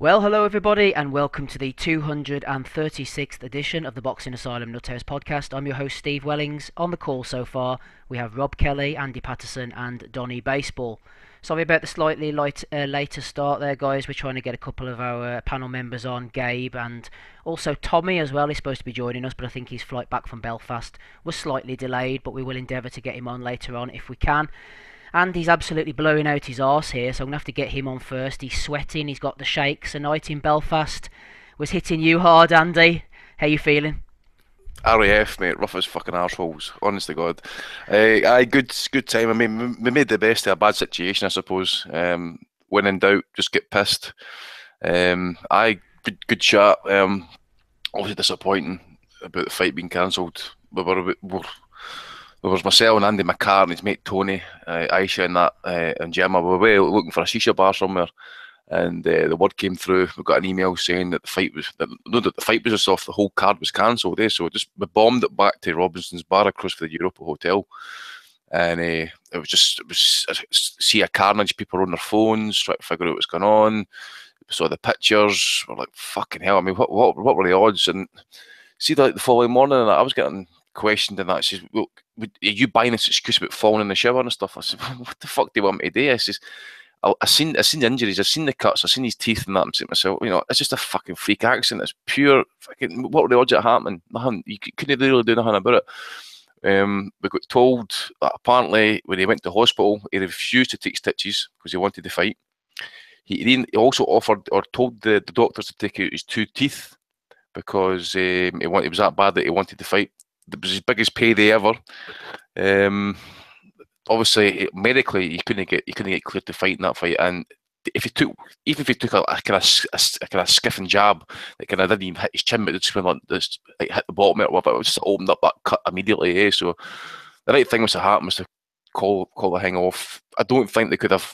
Well, hello everybody, and welcome to the 236th edition of the Boxing Asylum Nuthouse podcast. I'm your host, Steve Wellings. On the call so far, we have Rob Kelly, Andy Patterson, and Donny Baseball. Sorry about the slightly later start there, guys. We're trying to get a couple of our panel members on, Gabe, and also Tommy as well. He's supposed to be joining us, but I think his flight back from Belfast was slightly delayed, but we will endeavour to get him on later on if we can. And he's absolutely blowing out his arse here, so I'm going to have to get him on first. He's sweating, he's got the shakes. A night in Belfast was hitting you hard, Andy. How you feeling? RAF, mate, rough as fucking arseholes, honest to God. Aye, good time. I mean, we made the best of a bad situation, I suppose. When in doubt, just get pissed. Aye, good chat. Obviously disappointing about the fight being cancelled. There was myself and Andy McCarr and his mate Tony, Aisha and Gemma. We were away looking for a shisha bar somewhere, and the word came through. We got an email saying that the fight was just off. The whole card was cancelled. So we bombed it back to Robinson's bar across for the Europa Hotel, and see a carnage. People were on their phones trying to figure out what's going on. We saw the pictures. We're like, fucking hell. I mean, what were the odds? And see, like the following morning, and I was getting questioned, and that she says, "Well, are you buying this excuse about falling in the shower and stuff?" I said, "What the fuck do you want me to do?" I says, I seen the injuries, I've seen the cuts, I've seen his teeth and that. I'm saying to myself, it's just a fucking freak accident. It's pure fucking. What were the odds of it happening? Nothing. You couldn't really do nothing about it. We got told that apparently when he went to hospital, he refused to take stitches because he wanted to fight. He also offered or told the doctors to take out his two teeth because he was that bad that he wanted to fight. It was his biggest payday ever. Obviously, medically, he couldn't get cleared to fight in that fight. And if he took a kind of skiffing jab that kind of didn't even hit his chin, but it just went like hit the bottom of it, it just opened up that cut immediately. So the right thing was to happen was to call the thing off. I don't think they could have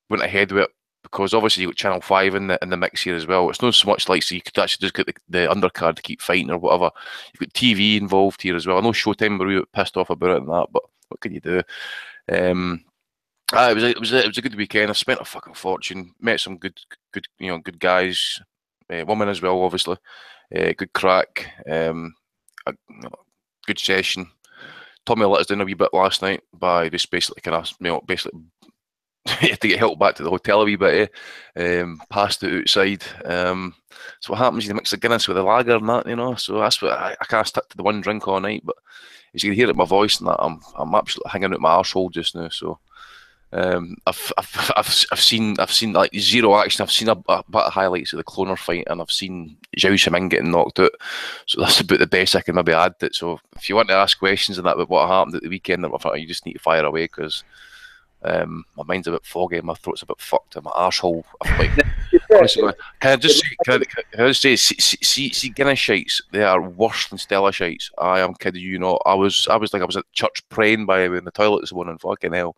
went ahead with it, because obviously you got Channel 5 in the mix here as well. It's not so much like so you could actually just get the undercard to keep fighting or whatever. You've got TV involved here as well. I know Showtime were a bit pissed off about it and that, but what can you do? It was a good weekend. I spent a fucking fortune. Met some good guys, women as well, obviously. Good crack. A good session. Tommy let us down a wee bit last night by just basically basically had to get help back to the hotel a wee bit. Passed it outside. So what happens? You mix the Guinness with the lager and that, So that's what I can't stick to the one drink all night. But as you can hear it in my voice and that, I'm absolutely hanging out my arsehole just now. So I've seen like zero action. I've seen a bit of highlights of the Cloner fight, and I've seen Zhao Xiaoming getting knocked out. So that's about the best I can maybe add to it. So if you want to ask questions and that about what happened at the weekend, you just need to fire away, because my mind's a bit foggy, my throat's a bit fucked, and my arsehole. Honestly, can I just say, see Guinness shites, they are worse than Stella shites. I am kidding you not. I was like I was at church praying by in the toilet this morning. Fucking hell.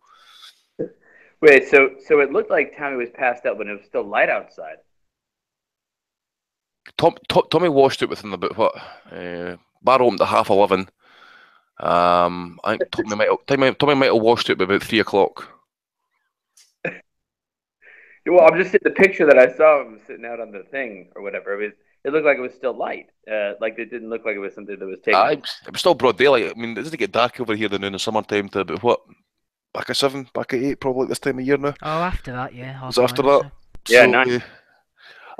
Wait, so it looked like Tommy was passed out when it was still light outside. Tommy washed it within about what? Bar opened at 11:30. I think Tommy might have washed it by about 3:00. Well, I'm just in the picture that I saw him sitting out on the thing or whatever. It looked like it was still light. Like it didn't look like it was something that was taken. It was still broad daylight. I mean, it doesn't get dark over here in the summertime to about what? Back at 7, back at 8, probably at this time of year now. Oh, after that, yeah. It's after that. Yeah, nice.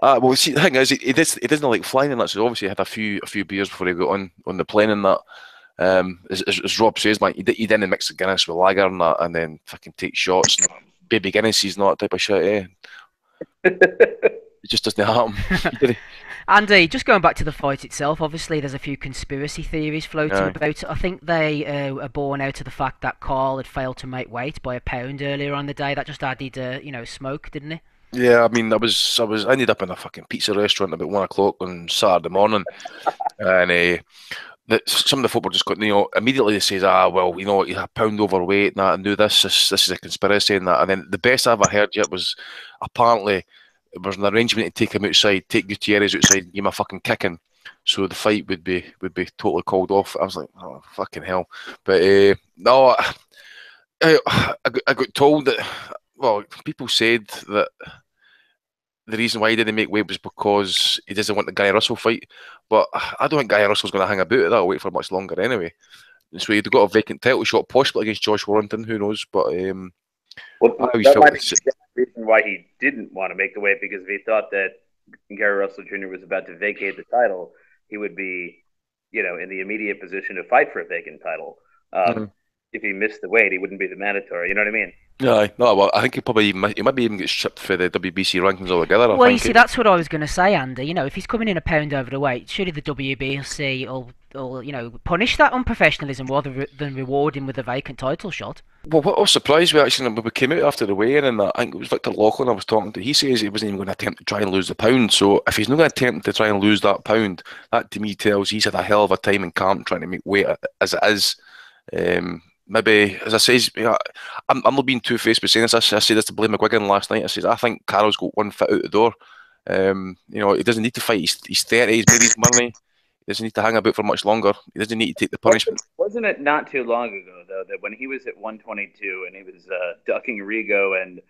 Well, see, the thing is, he doesn't like flying and that. So obviously, he had a few beers before he got on the plane and that. As Rob says, man, he didn't mix the Guinness with lager and that, and then fucking take shots and baby Guinnesses and all that type of shit. It just doesn't happen. Andy, just going back to the fight itself, obviously there's a few conspiracy theories floating about. I think they are born out of the fact that Carl had failed to make weight by a pound earlier on the day. That just added, smoke, didn't it? Yeah, I mean, I ended up in a fucking pizza restaurant about 1:00 on Saturday morning, and some of the folk were just going, immediately they says, well, he's a pound overweight and that, and do this is a conspiracy and that. And then the best I ever heard yet was apparently there was an arrangement to take him outside, take Gutierrez outside and give him a fucking kicking, so the fight would be totally called off. I was like, oh, fucking hell. But no, I got told that, well, people said that the reason why he didn't make weight was because he doesn't want the Guy Russell fight. But I don't think Guy Russell's going to hang about at that weight for much longer anyway. So he'd got a vacant title shot, possibly against Josh Warrington, who knows. But that might be the reason why he didn't want to make the weight, because if he thought that Gary Russell Jr. was about to vacate the title, he would be, in the immediate position to fight for a vacant title. If he missed the weight, he wouldn't be the mandatory. You know what I mean? Yeah, no, well, I think he might even get shipped for the WBC rankings altogether. Well, you see, that's what I was going to say, Andy. If he's coming in a pound over the weight, surely the WBC or punish that unprofessionalism rather than reward him with a vacant title shot. Well, what I was surprised with, actually, when we came out after the weigh-in, and I think it was Victor Loughlin I was talking to, he says he wasn't even going to attempt to try and lose the pound. So if he's not going to attempt to try and lose that pound, that to me tells he's had a hell of a time in camp trying to make weight as it is. Maybe, as I say, I'm not being two-faced by saying this. I said this to Blaine McGuigan last night. I said, I think Carroll's got one foot out the door. He doesn't need to fight. He's 30, he's made his money. He doesn't need to hang about for much longer. He doesn't need to take the punishment. Wasn't it not too long ago, though, that when he was at 122 and he was ducking Rigo and,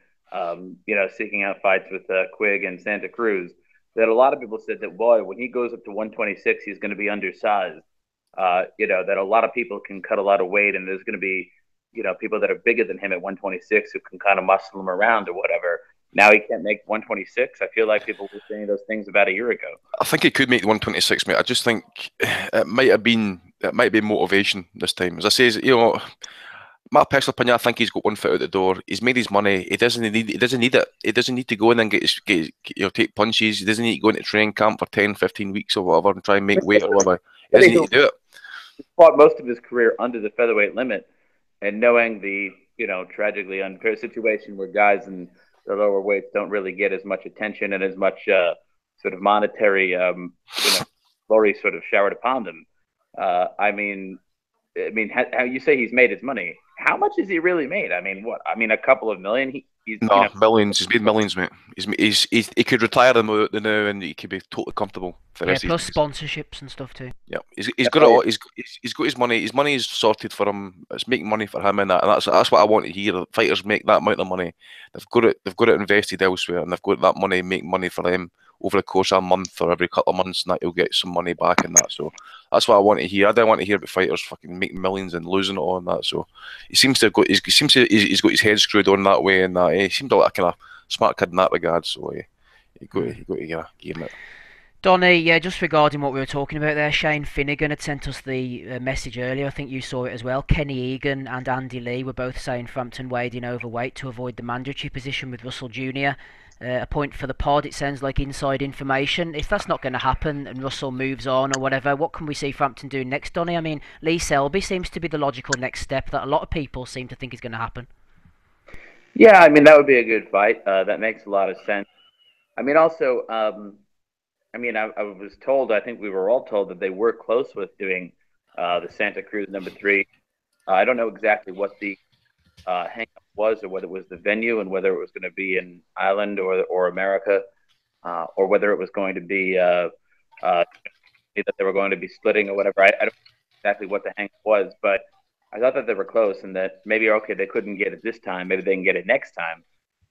seeking out fights with Quigg and Santa Cruz, that a lot of people said that, boy, when he goes up to 126, he's going to be undersized. That a lot of people can cut a lot of weight, and there's going to be, people that are bigger than him at 126 who can kind of muscle him around or whatever. Now he can't make 126. I feel like people were saying those things about a year ago. I think he could make 126, mate. I just think it might be motivation this time. As I say, my personal opinion, I think he's got one foot out the door. He's made his money. He doesn't need it. He doesn't need to go in and take punches. He doesn't need to go into training camp for 10, 15 weeks or whatever and try and make weight or whatever. He doesn't need to do it. He fought most of his career under the featherweight limit, and knowing the tragically unfair situation where guys in the lower weights don't really get as much attention and as much sort of monetary glory sort of showered upon them. How you say he's made his money? How much has he really made? I mean, what? I mean, a couple of million. Millions. He's made millions, mate. He could retire them now, and he could be totally comfortable. Plus sponsorships and stuff too. Yeah, he's got his money. His money is sorted for him. It's making money for him, and that's what I want to hear. Fighters make that amount of money. They've got it invested elsewhere, and they've got that money making money for them over the course of a month or every couple of months, and that he'll get some money back in that. So that's what I want to hear. I don't want to hear about fighters fucking making millions and losing it on that. So he's got his head screwed on that way, and that he seemed like a kind of smart kid in that regard. So you got to give him it. Donny, yeah, just regarding what we were talking about there, Shane Finnegan had sent us the message earlier. I think you saw it as well. Kenny Egan and Andy Lee were both saying Frampton weighed in overweight to avoid the mandatory position with Russell Jr. A point for the pod. It sounds like inside information. If that's not going to happen and Russell moves on or whatever, what can we see Frampton doing next, Donny? I mean, Lee Selby seems to be the logical next step that a lot of people seem to think is going to happen. Yeah, I mean, that would be a good fight. That makes a lot of sense. I mean, also, I was told, I think we were all told that they were close with doing the Santa Cruz #3. I don't know exactly what the hang-up was, or whether it was the venue and whether it was going to be in Ireland or America, or whether it was going to be that they were going to be splitting or whatever. I don't know exactly what the hang-up was, but I thought that they were close and that maybe, okay, they couldn't get it this time. Maybe they can get it next time.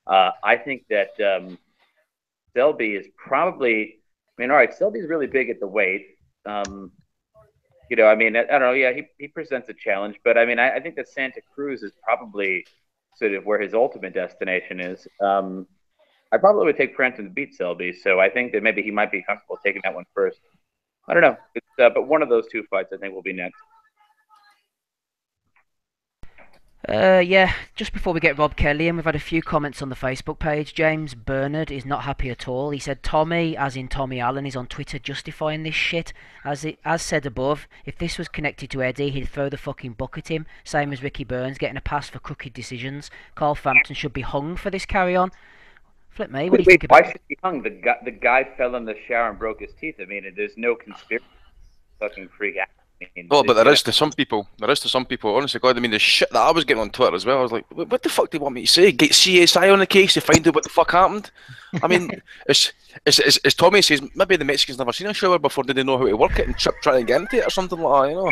I think that Selby is probably... I mean, all right, Selby's really big at the weight. I don't know. Yeah, he presents a challenge, but I mean, I think that Santa Cruz is probably sort of where his ultimate destination is. I probably would take Frampton to beat Selby, so I think that maybe he might be comfortable taking that one first. I don't know, but one of those two fights I think will be next. Yeah, just before we get Rob Kelly in, we've had a few comments on the Facebook page. James Bernard is not happy at all. He said Tommy, as in Tommy Allen, is on Twitter justifying this shit. As said above, if this was connected to Eddie, he'd throw the fucking book at him. Same as Ricky Burns getting a pass for crooked decisions. Carl Frampton should be hung for this carry-on. Flip me, what do you think about it? Why should he be hung? The guy fell in the shower and broke his teeth. I mean, there's no conspiracy. Fucking freak out. Well, but there is to some people. Honestly, God, I mean, the shit that I was getting on Twitter as well. I was like, what the fuck do you want me to say? Get CSI on the case to find out what the fuck happened? I mean, as Tommy says, maybe the Mexicans never seen a shower before. Did they know how to work it and trying to get into it or something like that? You know.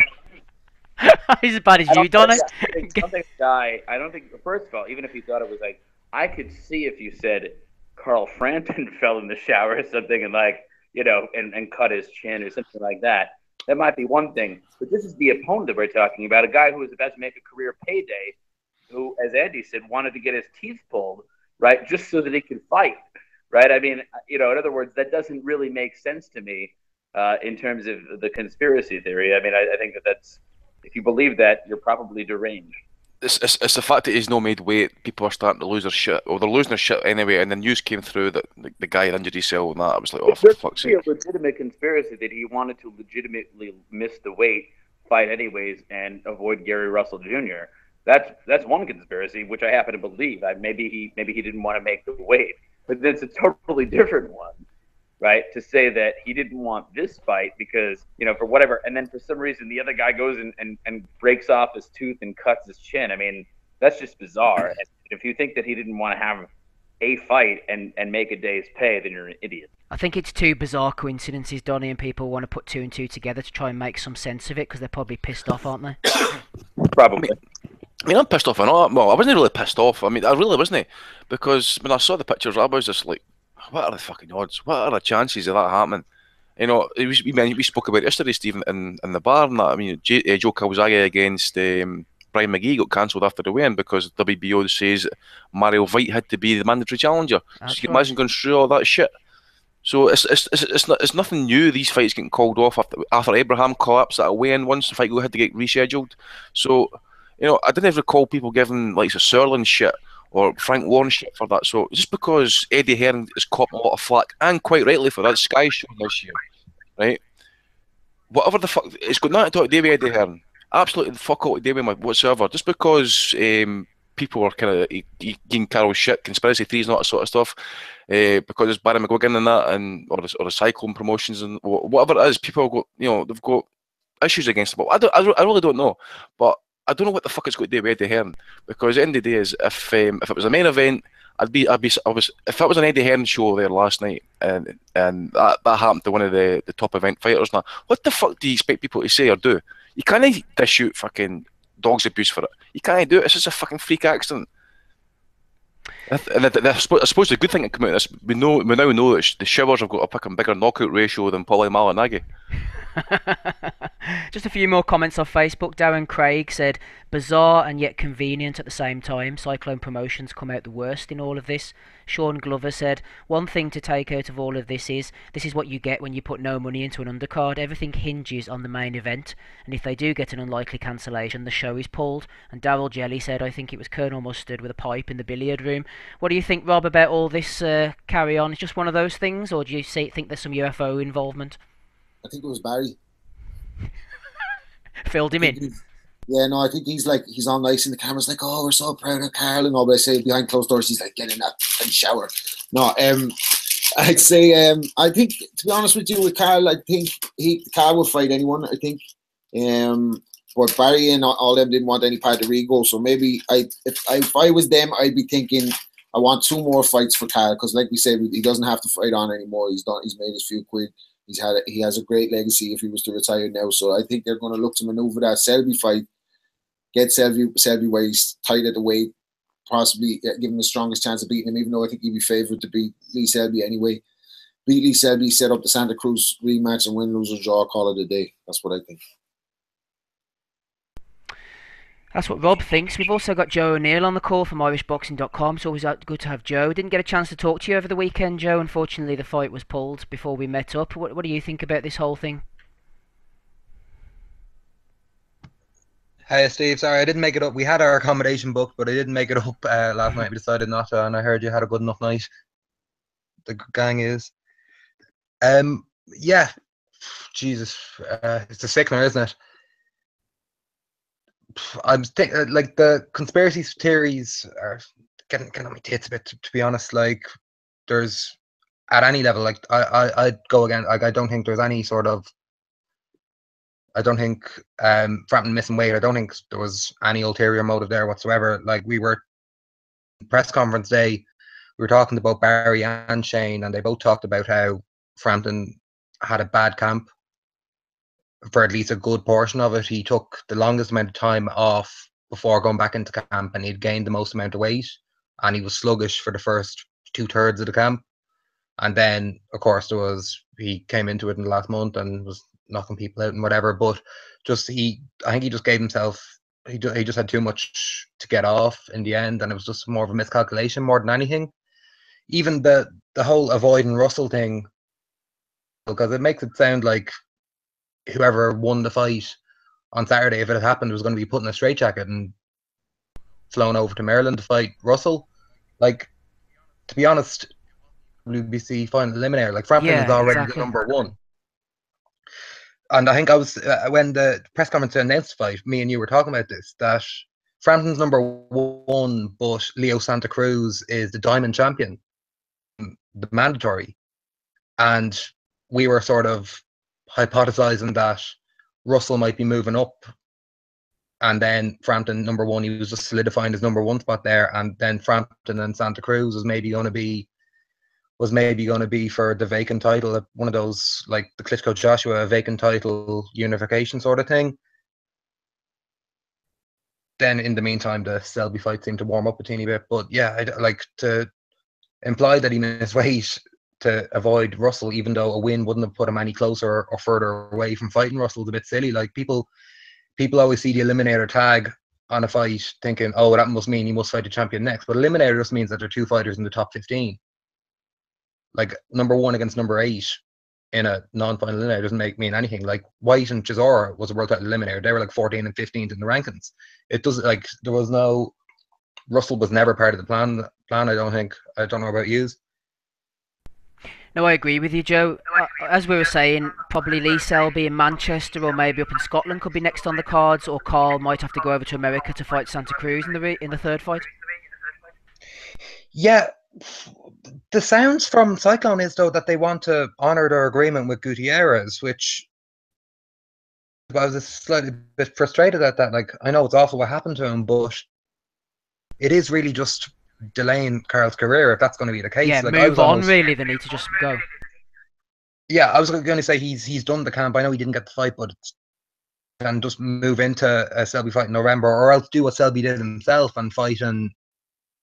He's as bad as you, Donny. I don't think. First of all, even if you thought it was like, I could see if you said Carl Frampton fell in the shower or something and and cut his chin or something like that. That might be one thing. But this is the opponent that we're talking about, a guy who was about to make a career payday, who, as Andy said, wanted to get his teeth pulled, right, just so that he could fight, right? I mean, in other words, that doesn't really make sense to me in terms of the conspiracy theory. I mean, I think that's, if you believe that, you're probably deranged. It's the fact that he's not made weight. People are starting to lose their shit, or they're losing their shit anyway. And the news came through that the guy had injured himself, and that I was like, oh, for fuck's sake! It's a legitimate conspiracy that he wanted to legitimately miss the weight, fight anyways, and avoid Gary Russell Jr. That's one conspiracy, which I happen to believe. Maybe he didn't want to make the weight, but that's a totally different one, right? To say that he didn't want this fight because, for whatever, and then for some reason the other guy goes and breaks off his tooth and cuts his chin. I mean, that's just bizarre. And if you think that he didn't want to have a fight and make a day's pay, then you're an idiot. I think it's two bizarre coincidences, Donny, and people want to put two and two together to try and make some sense of it because they're probably pissed off, aren't they? Probably. I mean, I'm pissed off. Well, I wasn't really pissed off. I mean, I really wasn't, because when I saw the pictures, I was just like, what are the fucking odds? What are the chances of that happening? We spoke about it yesterday, Stephen, in the bar, and that. I mean, Joe Kawasaki against Brian McGee got cancelled after the weigh-in because WBO says Mario Vite had to be the mandatory challenger. So you can imagine going through all that shit. So it's nothing new. These fights getting called off after Abraham collapsed at a weigh-in once. The fight had to get rescheduled. So I didn't recall people giving like a Serling shit or Frank Warren shit for that. So just because Eddie Hearn is caught a lot of flack, and quite rightly for that Sky show this year, right? Whatever the fuck, it's got nothing to do with Eddie Hearn. Absolutely the fuck all to do with him whatsoever. Just because people are kind of eating Carol's shit, conspiracy theories and all that sort of stuff, because it's Barry McGuigan and that, or the cyclone promotions and whatever it is, people have got, they've got issues against them. But I really don't know. But I don't know what the fuck it's got to do with Eddie Hearn, because at the end of the day is if it was a main event, if it was an Eddie Hearn show there last night and that happened to one of the top event fighters, now what the fuck do you expect people to say or do? You can't dish out fucking dog's abuse for it. You can't do it. It's just a fucking freak accident. And I suppose the good thing that came out of this, we now know that the Shivers have got a fucking bigger knockout ratio than Paulie Malignaggi. Just a few more comments off Facebook. Darren Craig said, bizarre and yet convenient at the same time. Cyclone Promotions come out the worst in all of this. Sean Glover said, one thing to take out of all of this is what you get when you put no money into an undercard. Everything hinges on the main event, and if they do get an unlikely cancellation, the show is pulled. And Daryl Jelly said, I think it was Colonel Mustard with a pipe in the billiard room. What do you think, Rob, about all this carry on? It's just one of those things, or do you think there's some UFO involvement? I think it was Barry. Filled him in. Yeah, no, I think he's on nice, and the camera's like, oh, we're so proud of Carl and all, but I say behind closed doors, he's like, get in that and shower. No, I'd say, I think, to be honest with you, with Carl, I think Carl would fight anyone, I think. But Barry and all them didn't want any part of Rigo, so maybe if I was them, I'd be thinking, I want 2 more fights for Carl, because like we said, he doesn't have to fight on anymore. He's made his few quid. He has a great legacy if he was to retire now. So I think they're going to look to maneuver that Selby fight, get Selby where he's tight at the weight, possibly give him the strongest chance of beating him, even though I think he'd be favoured to beat Lee Selby anyway. Beat Lee Selby, set up the Santa Cruz rematch, and win, lose, or draw, call it a day. That's what I think. That's what Rob thinks. We've also got Joe O'Neill on the call from irishboxing.com. It's always good to have Joe. Didn't get a chance to talk to you over the weekend, Joe. Unfortunately, the fight was pulled before we met up. What do you think about this whole thing? Hey, Steve. Sorry, I didn't make it up. We had our accommodation booked, but I didn't make it up last night. We decided not to, and I heard you had a good enough night. The gang is. Yeah. Jesus. It's a sickener, isn't it? I'm thinking, like, the conspiracy theories are getting on my tits a bit, to be honest. Like, there's, at any level, like, I'd go again. Like, I don't think there's any sort of, I don't think Frampton missing weight, I don't think there was any ulterior motive there whatsoever. Like, we were, press conference day, we were talking about Barry and Shane, and they both talked about how Frampton had a bad camp. For at least a good portion of it, he took the longest amount of time off before going back into camp, and he'd gained the most amount of weight, and he was sluggish for the first 2/3 of the camp. And then, of course, he came into it in the last month and was knocking people out and whatever. But I think he just gave himself, he just had too much to get off in the end, and it was just more of a miscalculation more than anything. Even the whole avoiding Russell thing, because it makes it sound like whoever won the fight on Saturday, if it had happened, was going to be put in a straitjacket and flown over to Maryland to fight Russell. Like, to be honest, WBC final eliminator, like Frampton is already the number one. And I think I was when the press conference announced the fight, me and you were talking about this, that Frampton's number one, but Leo Santa Cruz is the diamond champion, the mandatory. And we were sort of hypothesizing that Russell might be moving up, and then Frampton number one, he was just solidifying his number one spot there, and then Frampton and Santa Cruz was maybe going to be for the vacant title, one of those like the Klitschko Joshua vacant title unification sort of thing. Then in the meantime, the Selby fight seemed to warm up a teeny bit, but yeah, I'd like to imply that he missed weight to avoid Russell, even though a win wouldn't have put him any closer or further away from fighting Russell, is a bit silly. Like people always see the eliminator tag on a fight thinking, oh, that must mean he must fight the champion next. But eliminator just means that there are two fighters in the top 15. Like number one against number 8 in a non-final eliminator doesn't mean anything. Like White and Chisora was a world title eliminator. They were like 14 and 15th in the rankings. It doesn't, like, there was no, Russell was never part of the plan. I don't think. I don't know about yous. No, I agree with you, Joe. As we were saying, probably Lee Selby in Manchester or maybe up in Scotland could be next on the cards, or Carl might have to go over to America to fight Santa Cruz in the third fight. Yeah, the sounds from Cyclone is though that they want to honour their agreement with Gutierrez, which I was a slightly bit frustrated at that. Like, I know it's awful what happened to him, but it is really just delaying Carl's career if that's going to be the case. Yeah, like, move on. Really, they need to just go. Yeah, I was going to say he's done the camp. I know he didn't get the fight, but can just move into a Selby fight in November, or else do what Selby did himself and fight an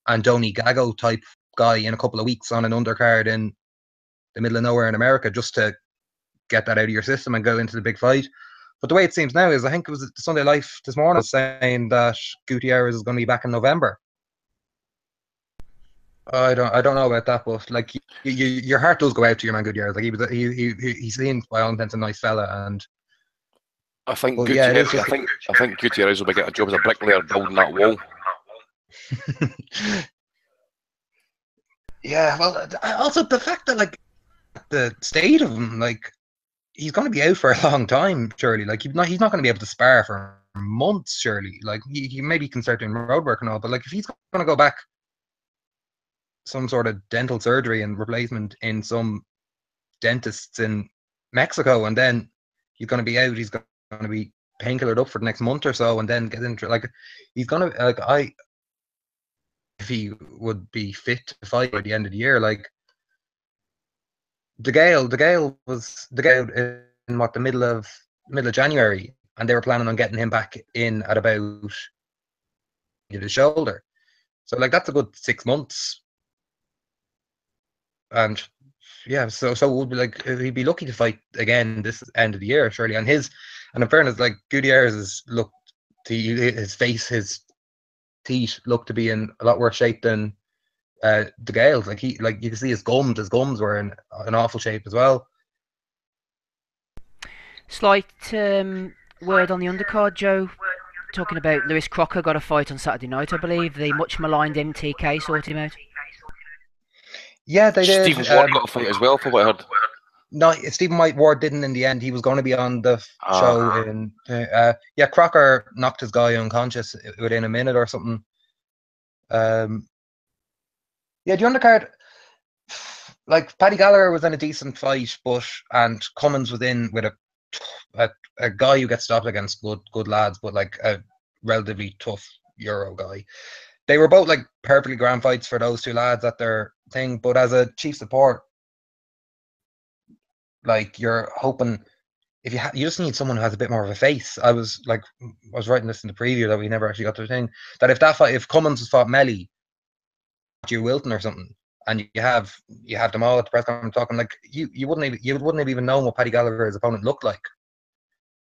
Andoni Gago type guy in a couple of weeks on an undercard in the middle of nowhere in America, just to get that out of your system and go into the big fight. But the way it seems now is, I think it was Sunday Life this morning saying that Gutierrez is going to be back in November. I don't know about that, but like your heart does go out to your man Gutierrez. Like he seemed by all intents a nice fella, and I think Gutierrez, I think Gutierrez will be getting a job as a bricklayer building that wall. Yeah, well, also the fact that like the state of him, like he's going to be out for a long time, surely. Like he's not going to be able to spar for months, surely. Like he maybe can start doing road work and all, but like if he's going to go back some sort of dental surgery and replacement in some dentists in Mexico, and then he's going to be out, he's going to be painkillered up for the next month or so, and then get into, like, he's going to, like, if he would be fit to fight by the end of the year, like, De Gale was in what, the middle of January, and they were planning on getting him back in at about his shoulder. So like that's a good 6 months. And yeah, so it would be like he'd be lucky to fight again this end of the year, surely. And in fairness, like Gutierrez his face, his teeth look to be in a lot worse shape than De Gale's. Like you can see his gums were in an awful shape as well. Slight word on the undercard, Joe. Talking about Lewis Crocker got a fight on Saturday night, I believe. The much maligned MTK sorted him out. Yeah, they did. Stephen Ward got a fight as well, for what I heard. No, Stephen Ward didn't in the end. He was going to be on the show in. Crocker knocked his guy unconscious within a minute or something. The undercard, like Paddy Gallagher was in a decent fight, and Cummins was in with a guy who gets stopped against good lads, but like a relatively tough Euro guy. They were both like perfectly grand fights for those two lads at their thing, but as a chief support, like you're hoping if you just need someone who has a bit more of a face. I was writing this in the preview that we never actually got to the thing, that if Cummins was fought Melly, Hugh Wilton or something, and you have them all at the press conference talking like you wouldn't have even known what Paddy Gallagher's opponent looked like.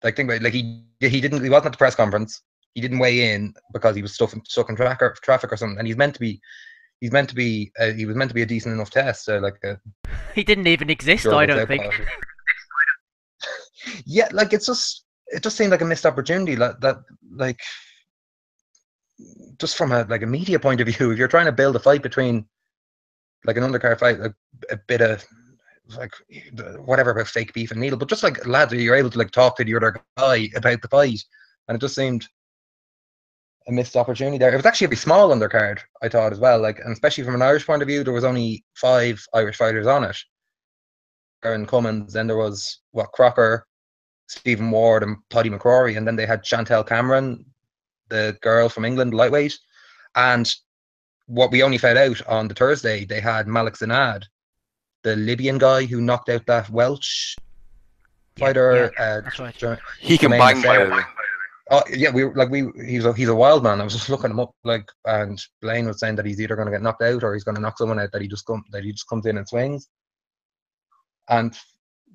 Like think about it, like he wasn't at the press conference. He didn't weigh in because he was stuck in traffic or something, and he was meant to be a decent enough test. He didn't even exist, I don't think. Yeah, like it just seemed like a missed opportunity. Like just from a media point of view, if you're trying to build a fight between like an undercard fight, like a bit of like whatever about fake beef and needle, but just like lads, you're able to like talk to the other guy about the fight, and it just seemed a missed opportunity there. It was actually a very small undercard, I thought as well. Like, and especially from an Irish point of view, there was only 5 Irish fighters on it. Aaron Cummins, then there was Crocker, Stephen Ward, and Paddy McCrory, and then they had Chantel Cameron, the girl from England, lightweight, and what we only found out on the Thursday, they had Malik Zanad, the Libyan guy who knocked out that Welsh fighter. That's right. He can bang, by the way. Oh yeah, he's a wild man. I was just looking him up, and Blaine was saying that he's either going to get knocked out or he's going to knock someone out that he just comes in and swings. And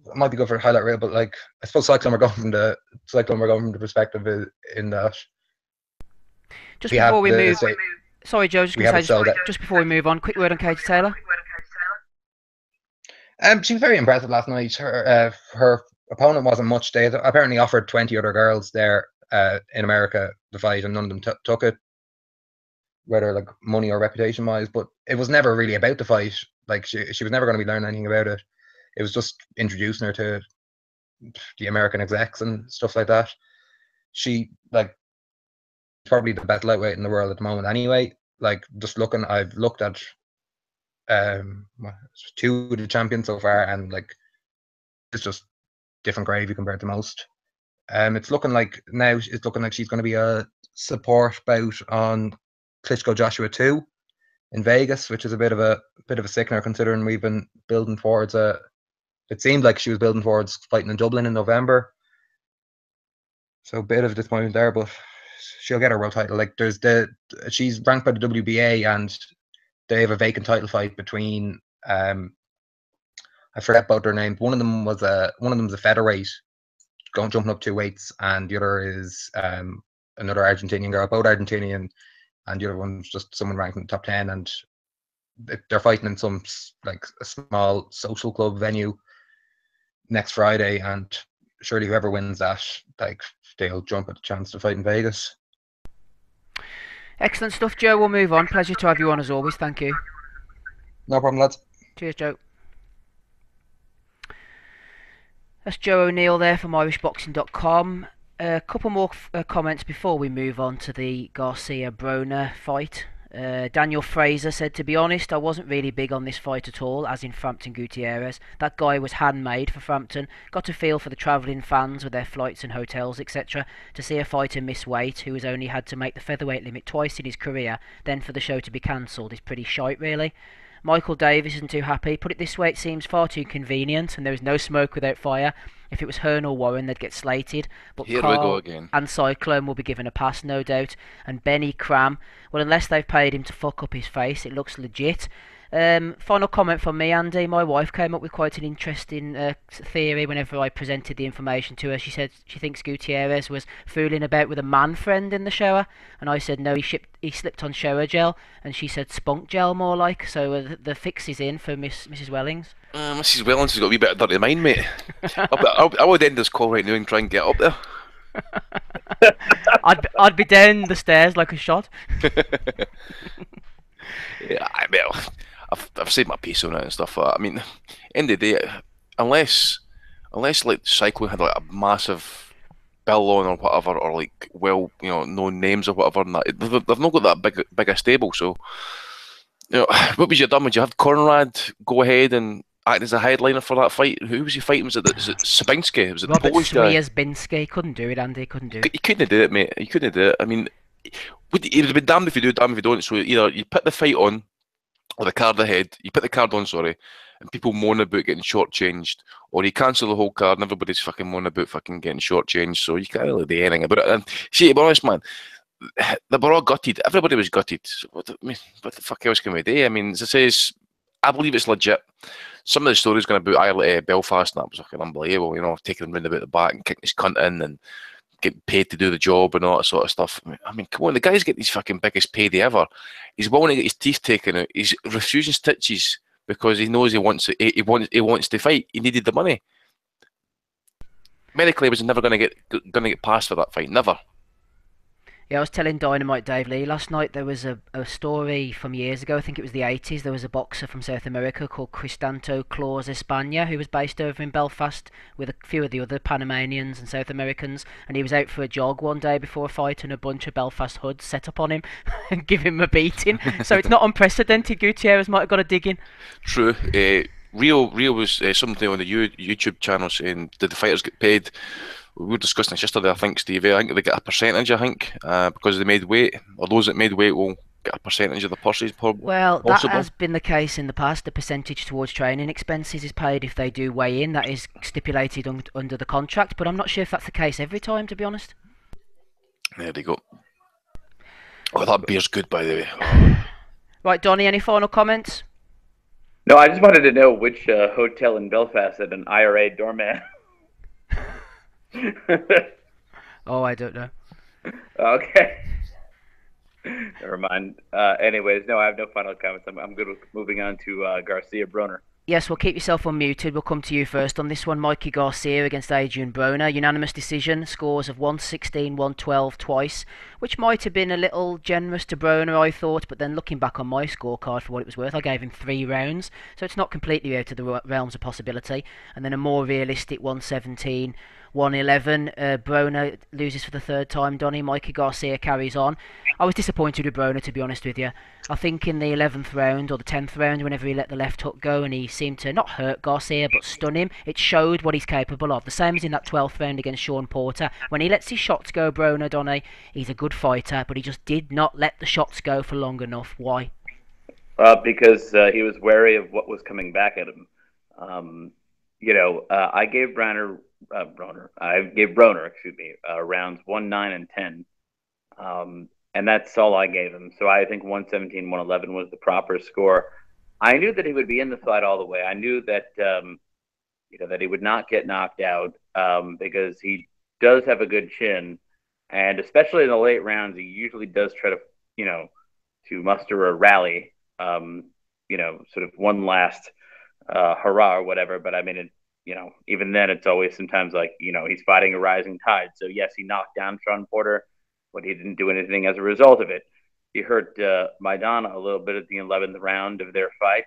it might be good for a highlight reel, but like I suppose cycling we're going from the perspective in that. Just before we move, sorry Joe, just before we move on, quick word on Katie Taylor. She was very impressive last night. Her opponent wasn't much. They apparently offered 20 other girls there in America the fight, and none of them took it, whether like money or reputation wise. But it was never really about the fight. Like she was never going to be learning anything about it. It was just introducing her to the American execs and stuff like that. She probably the best lightweight in the world at the moment. Anyway, I've looked at 2 of the champions so far, and like it's just different gravy compared to most. It's looking like she's going to be a support bout on Klitschko Joshua 2 in Vegas, which is a bit of a sickener considering we've been building towards it seemed like she was building towards fighting in Dublin in November. So a bit of a disappointment there, but she'll get her world title. Like she's ranked by the WBA, and they have a vacant title fight between I forget about their names. One of them's a featherweight, jumping up 2 weights, and the other is another Argentinian girl, both Argentinian, and the other one's just someone ranked in the top 10, and they're fighting in some like a small social club venue next Friday, and surely whoever wins that, like they'll jump at the chance to fight in Vegas. Excellent stuff, Joe. We'll move on. Pleasure to have you on as always. Thank you. No problem, lads. Cheers, Joe. That's Joe O'Neill there from irishboxing.com. A couple more comments before we move on to the Garcia-Broner fight. Daniel Fraser said, to be honest, I wasn't really big on this fight at all, as in Frampton Gutierrez. That guy was handmade for Frampton. Got a feel for the travelling fans with their flights and hotels, etc. To see a fighter miss weight, who has only had to make the featherweight limit twice in his career, then for the show to be cancelled, is pretty shite, really. Michael Davis isn't too happy. Put it this way, it seems far too convenient, and there is no smoke without fire. If it was Hearn or Warren, they'd get slated. But Here Carl we go again. And Cyclone will be given a pass, no doubt. And Benny Cram, well, unless they've paid him to fuck up his face, it looks legit. Final comment from me, Andy. My wife came up with quite an interesting theory whenever I presented the information to her. She said she thinks Gutierrez was fooling about with a man friend in the shower, and I said no, he slipped on shower gel, and she said spunk gel more like. So the fix is in for Mrs. Wellings. Mrs. Wellings has got a wee bit of dirty mind, mate. I would end this call right now and try and get up there. I'd be down the stairs like a shot. Yeah, I've said my piece on it and stuff. I mean, end of the day, unless like cycling had like a massive bill on or whatever, or like known names or whatever, and that they've not got that big a stable. So, what was you done? Would you have Conrad go ahead and act as a headliner for that fight? Who was he fighting? Was it Sabinski? Was it Robert the Polish guy? Smiazbinski couldn't do it, Andy. Couldn't do it. He couldn't do it, mate. He couldn't do it. I mean, it would have been damned if you do, damned if you don't. So either you put the fight on, or the card ahead. You put the card on, sorry, and people moan about getting shortchanged, or you cancel the whole card and everybody's fucking moaning about fucking getting shortchanged. So you can't really do anything about it. And see, to be honest, man, they were all gutted. Everybody was gutted. So what the fuck else can we do? I mean, as I say, I believe it's legit. Some of the stories going about Belfast, and that was fucking unbelievable. You know, taking him round about the back and kicking his cunt in and getting paid to do the job and all that sort of stuff. I mean, come on, the guy's getting his fucking biggest payday ever. He's willing to get his teeth taken out. He's refusing stitches because he knows he wants to fight. He needed the money. Medically, he was never going to get passed for that fight. Never. Yeah, I was telling Dynamite Dave Lee last night there was a story from years ago, I think it was the 80s, there was a boxer from South America called Cristanto Claus España who was based over in Belfast with a few of the other Panamanians and South Americans, and he was out for a jog one day before a fight and a bunch of Belfast hoods set up on him and give him a beating. So it's not unprecedented. Gutierrez might have got a digging. True. Rio was something on the YouTube channel saying, did the fighters get paid? We were discussing this yesterday, I think, Steve. I think they get a percentage, because they made weight, or those that made weight will get a percentage of the purses. Well, that has been the case in the past. The percentage towards training expenses is paid if they do weigh in. That is stipulated under the contract, but I'm not sure if that's the case every time, to be honest. There you go. Oh, that beer's good, by the way. Oh. Right, Donnie, any final comments? No, I just wanted to know which hotel in Belfast had an IRA doorman. Oh, I don't know. Okay. Never mind. Anyways, no, I have no final comments. I'm good with moving on to Garcia Broner. Yes, well, keep yourself unmuted. We'll come to you first on this one. Mikey Garcia against Adrian Broner. Unanimous decision. Scores of 116, 112 twice, which might have been a little generous to Broner, I thought. But then looking back on my scorecard for what it was worth, I gave him 3 rounds. So it's not completely out of the realms of possibility. And then a more realistic 117, 111. Broner loses for the 3rd time. Donnie, Mikey Garcia carries on. I was disappointed with Broner, to be honest with you. I think in the 11th round or the 10th round, whenever he let the left hook go and he seemed to not hurt Garcia but stun him, it showed what he's capable of. The same as in that 12th round against Sean Porter. When he lets his shots go, Broner, Donnie, he's a good fighter, but he just did not let the shots go for long enough. Why? Because he was wary of what was coming back at him. I gave Broner, rounds 1, 9, and 10. And that's all I gave him. So I think 117, 111 was the proper score. I knew that he would be in the fight all the way. I knew that that he would not get knocked out because he does have a good chin, and especially in the late rounds, he usually does try to to muster a rally. Sort of one last hurrah or whatever. But I mean, even then, it's always sometimes like he's fighting a rising tide. So yes, he knocked down Sean Porter, but he didn't do anything as a result of it. He hurt Maidana a little bit at the 11th round of their fight,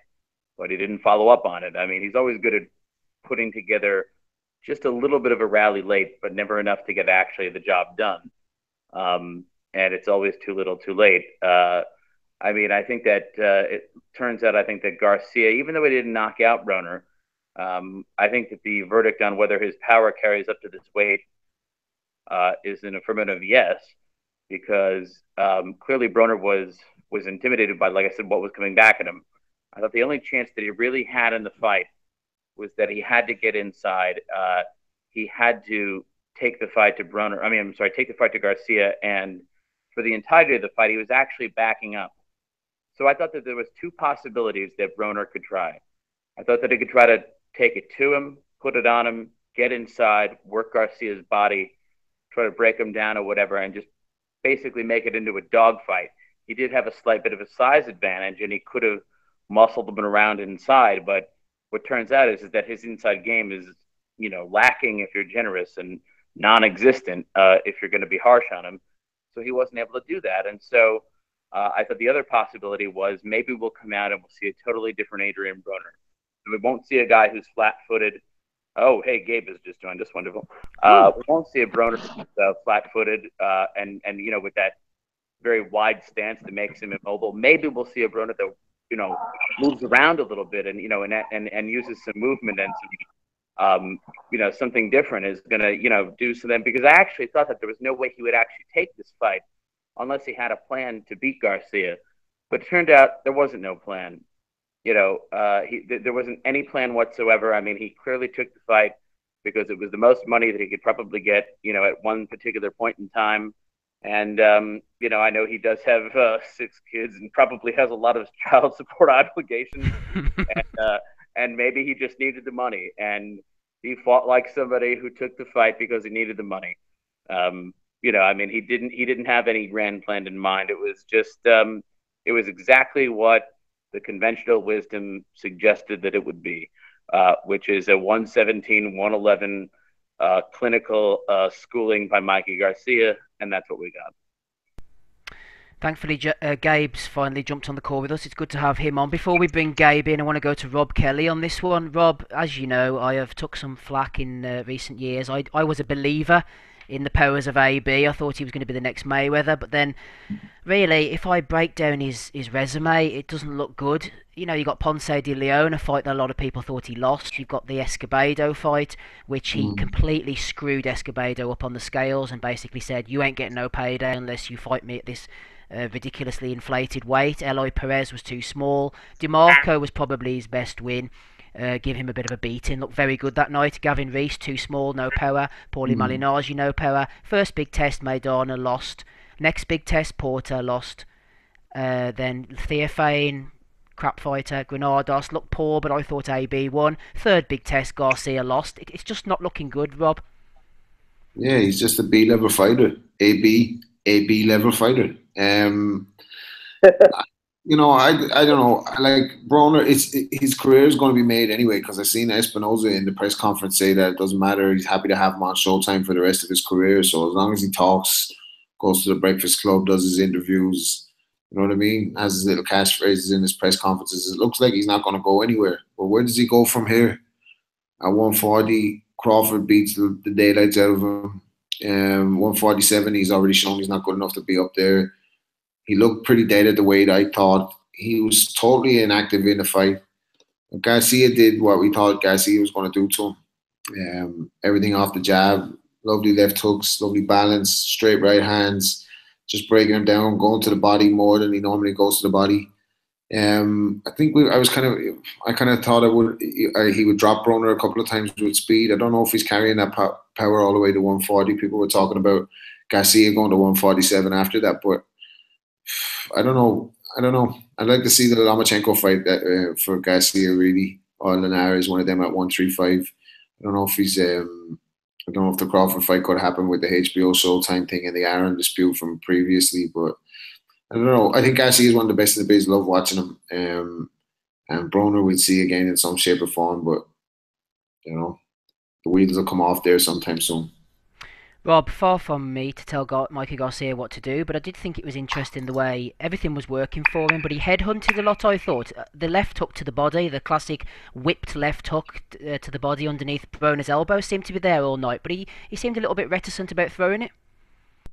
but he didn't follow up on it. I mean, he's always good at putting together just a little bit of a rally late, but never enough to get actually the job done. And it's always too little too late. I mean, I think that it turns out, I think that Garcia, even though he didn't knock out Broner, I think that the verdict on whether his power carries up to this weight is an affirmative yes, because clearly Broner was intimidated by, like I said, what was coming back at him. I thought the only chance that he really had in the fight was that he had to get inside. He had to take the fight to take the fight to Garcia, and for the entirety of the fight, he was actually backing up. So I thought that there was 2 possibilities that Broner could try. I thought that he could try to take it to him, put it on him, get inside, work Garcia's body, try to break him down or whatever, and just basically make it into a dogfight. He did have a slight bit of a size advantage, and he could have muscled him around inside. But what turns out is that his inside game is, lacking if you're generous, and non-existent if you're going to be harsh on him. So he wasn't able to do that. And so I thought the other possibility was maybe we'll come out and we'll see a totally different Adrian Broner. So we won't see a guy who's flat-footed. Oh, hey, Gabe has just joined us. Wonderful. We won't see a Broner who's flat-footed and with that very wide stance that makes him immobile. Maybe we'll see a Broner that moves around a little bit and and uses some movement and some something different is going to do something, because I actually thought that there was no way he would actually take this fight unless he had a plan to beat Garcia. But it turned out there wasn't no plan. There wasn't any plan whatsoever. I mean, he clearly took the fight because it was the most money that he could probably get, at one particular point in time. And I know he does have 6 kids and probably has a lot of child support obligations, and maybe he just needed the money, and he fought like somebody who took the fight because he needed the money. He didn't have any grand plan in mind. It was just it was exactly what the conventional wisdom suggested that it would be, which is a 117, 111 clinical schooling by Mikey Garcia, and that's what we got. Thankfully, Gabe's finally jumped on the call with us. It's good to have him on. Before we bring Gabe in, I want to go to Rob Kelly on this one. Rob, as you know, I have took some flack in recent years. I was a believer in the powers of AB. I thought he was going to be the next Mayweather, but then, really, if I break down his resume, it doesn't look good. You got Ponce de Leon, a fight that a lot of people thought he lost. You've got the Escobedo fight, which he completely screwed Escobedo up on the scales and basically said, you ain't getting no payday unless you fight me at this ridiculously inflated weight. Eloy Perez was too small. DeMarco was probably his best win. Give him a bit of a beating. Looked very good that night. Gavin Reese, too small, no power. Paulie Malignaggi, no power. First big test, Maidana lost. Next big test, Porter lost. Then Theophane, crap fighter. Granados looked poor, but I thought AB won. Third big test, Garcia lost. It's just not looking good, Rob. Yeah, he's just a B-level fighter. A B-level fighter. I don't know. Like Broner, his career is going to be made anyway, because I've seen Espinoza in the press conference say that it doesn't matter. He's happy to have him on Showtime for the rest of his career. So as long as he talks, goes to the Breakfast Club, does his interviews, you know what I mean, has his little catchphrases in his press conferences, it looks like he's not going to go anywhere. But where does he go from here? At 140, Crawford beats the daylights out of him. 147, he's already shown he's not good enough to be up there. He looked pretty dead at the weight, I thought. He was totally inactive in the fight. Garcia did what we thought Garcia was going to do to him. Everything off the jab, lovely left hooks, lovely balance, straight right hands, just breaking him down, going to the body more than he normally goes to the body. I think I kind of thought he would drop Broner a couple of times with speed. I don't know if he's carrying that power all the way to 140. People were talking about Garcia going to 147 after that, but I don't know. I'd like to see the Lomachenko fight for Garcia, really, or Linares, one of them at 135. I don't know if I don't know if the Crawford fight could happen with the HBO Showtime thing and the Aaron dispute from previously, but I don't know. I think Garcia is one of the best in the biz. Love watching him. And Broner we'll see again in some shape or form, but the wheels will come off there sometime soon. Rob, far from me to tell Mikey Garcia what to do, but I did think it was interesting the way everything was working for him, but he headhunted a lot, I thought. The left hook to the body, the classic whipped left hook to the body underneath Broner's elbow seemed to be there all night, but he seemed a little bit reticent about throwing it.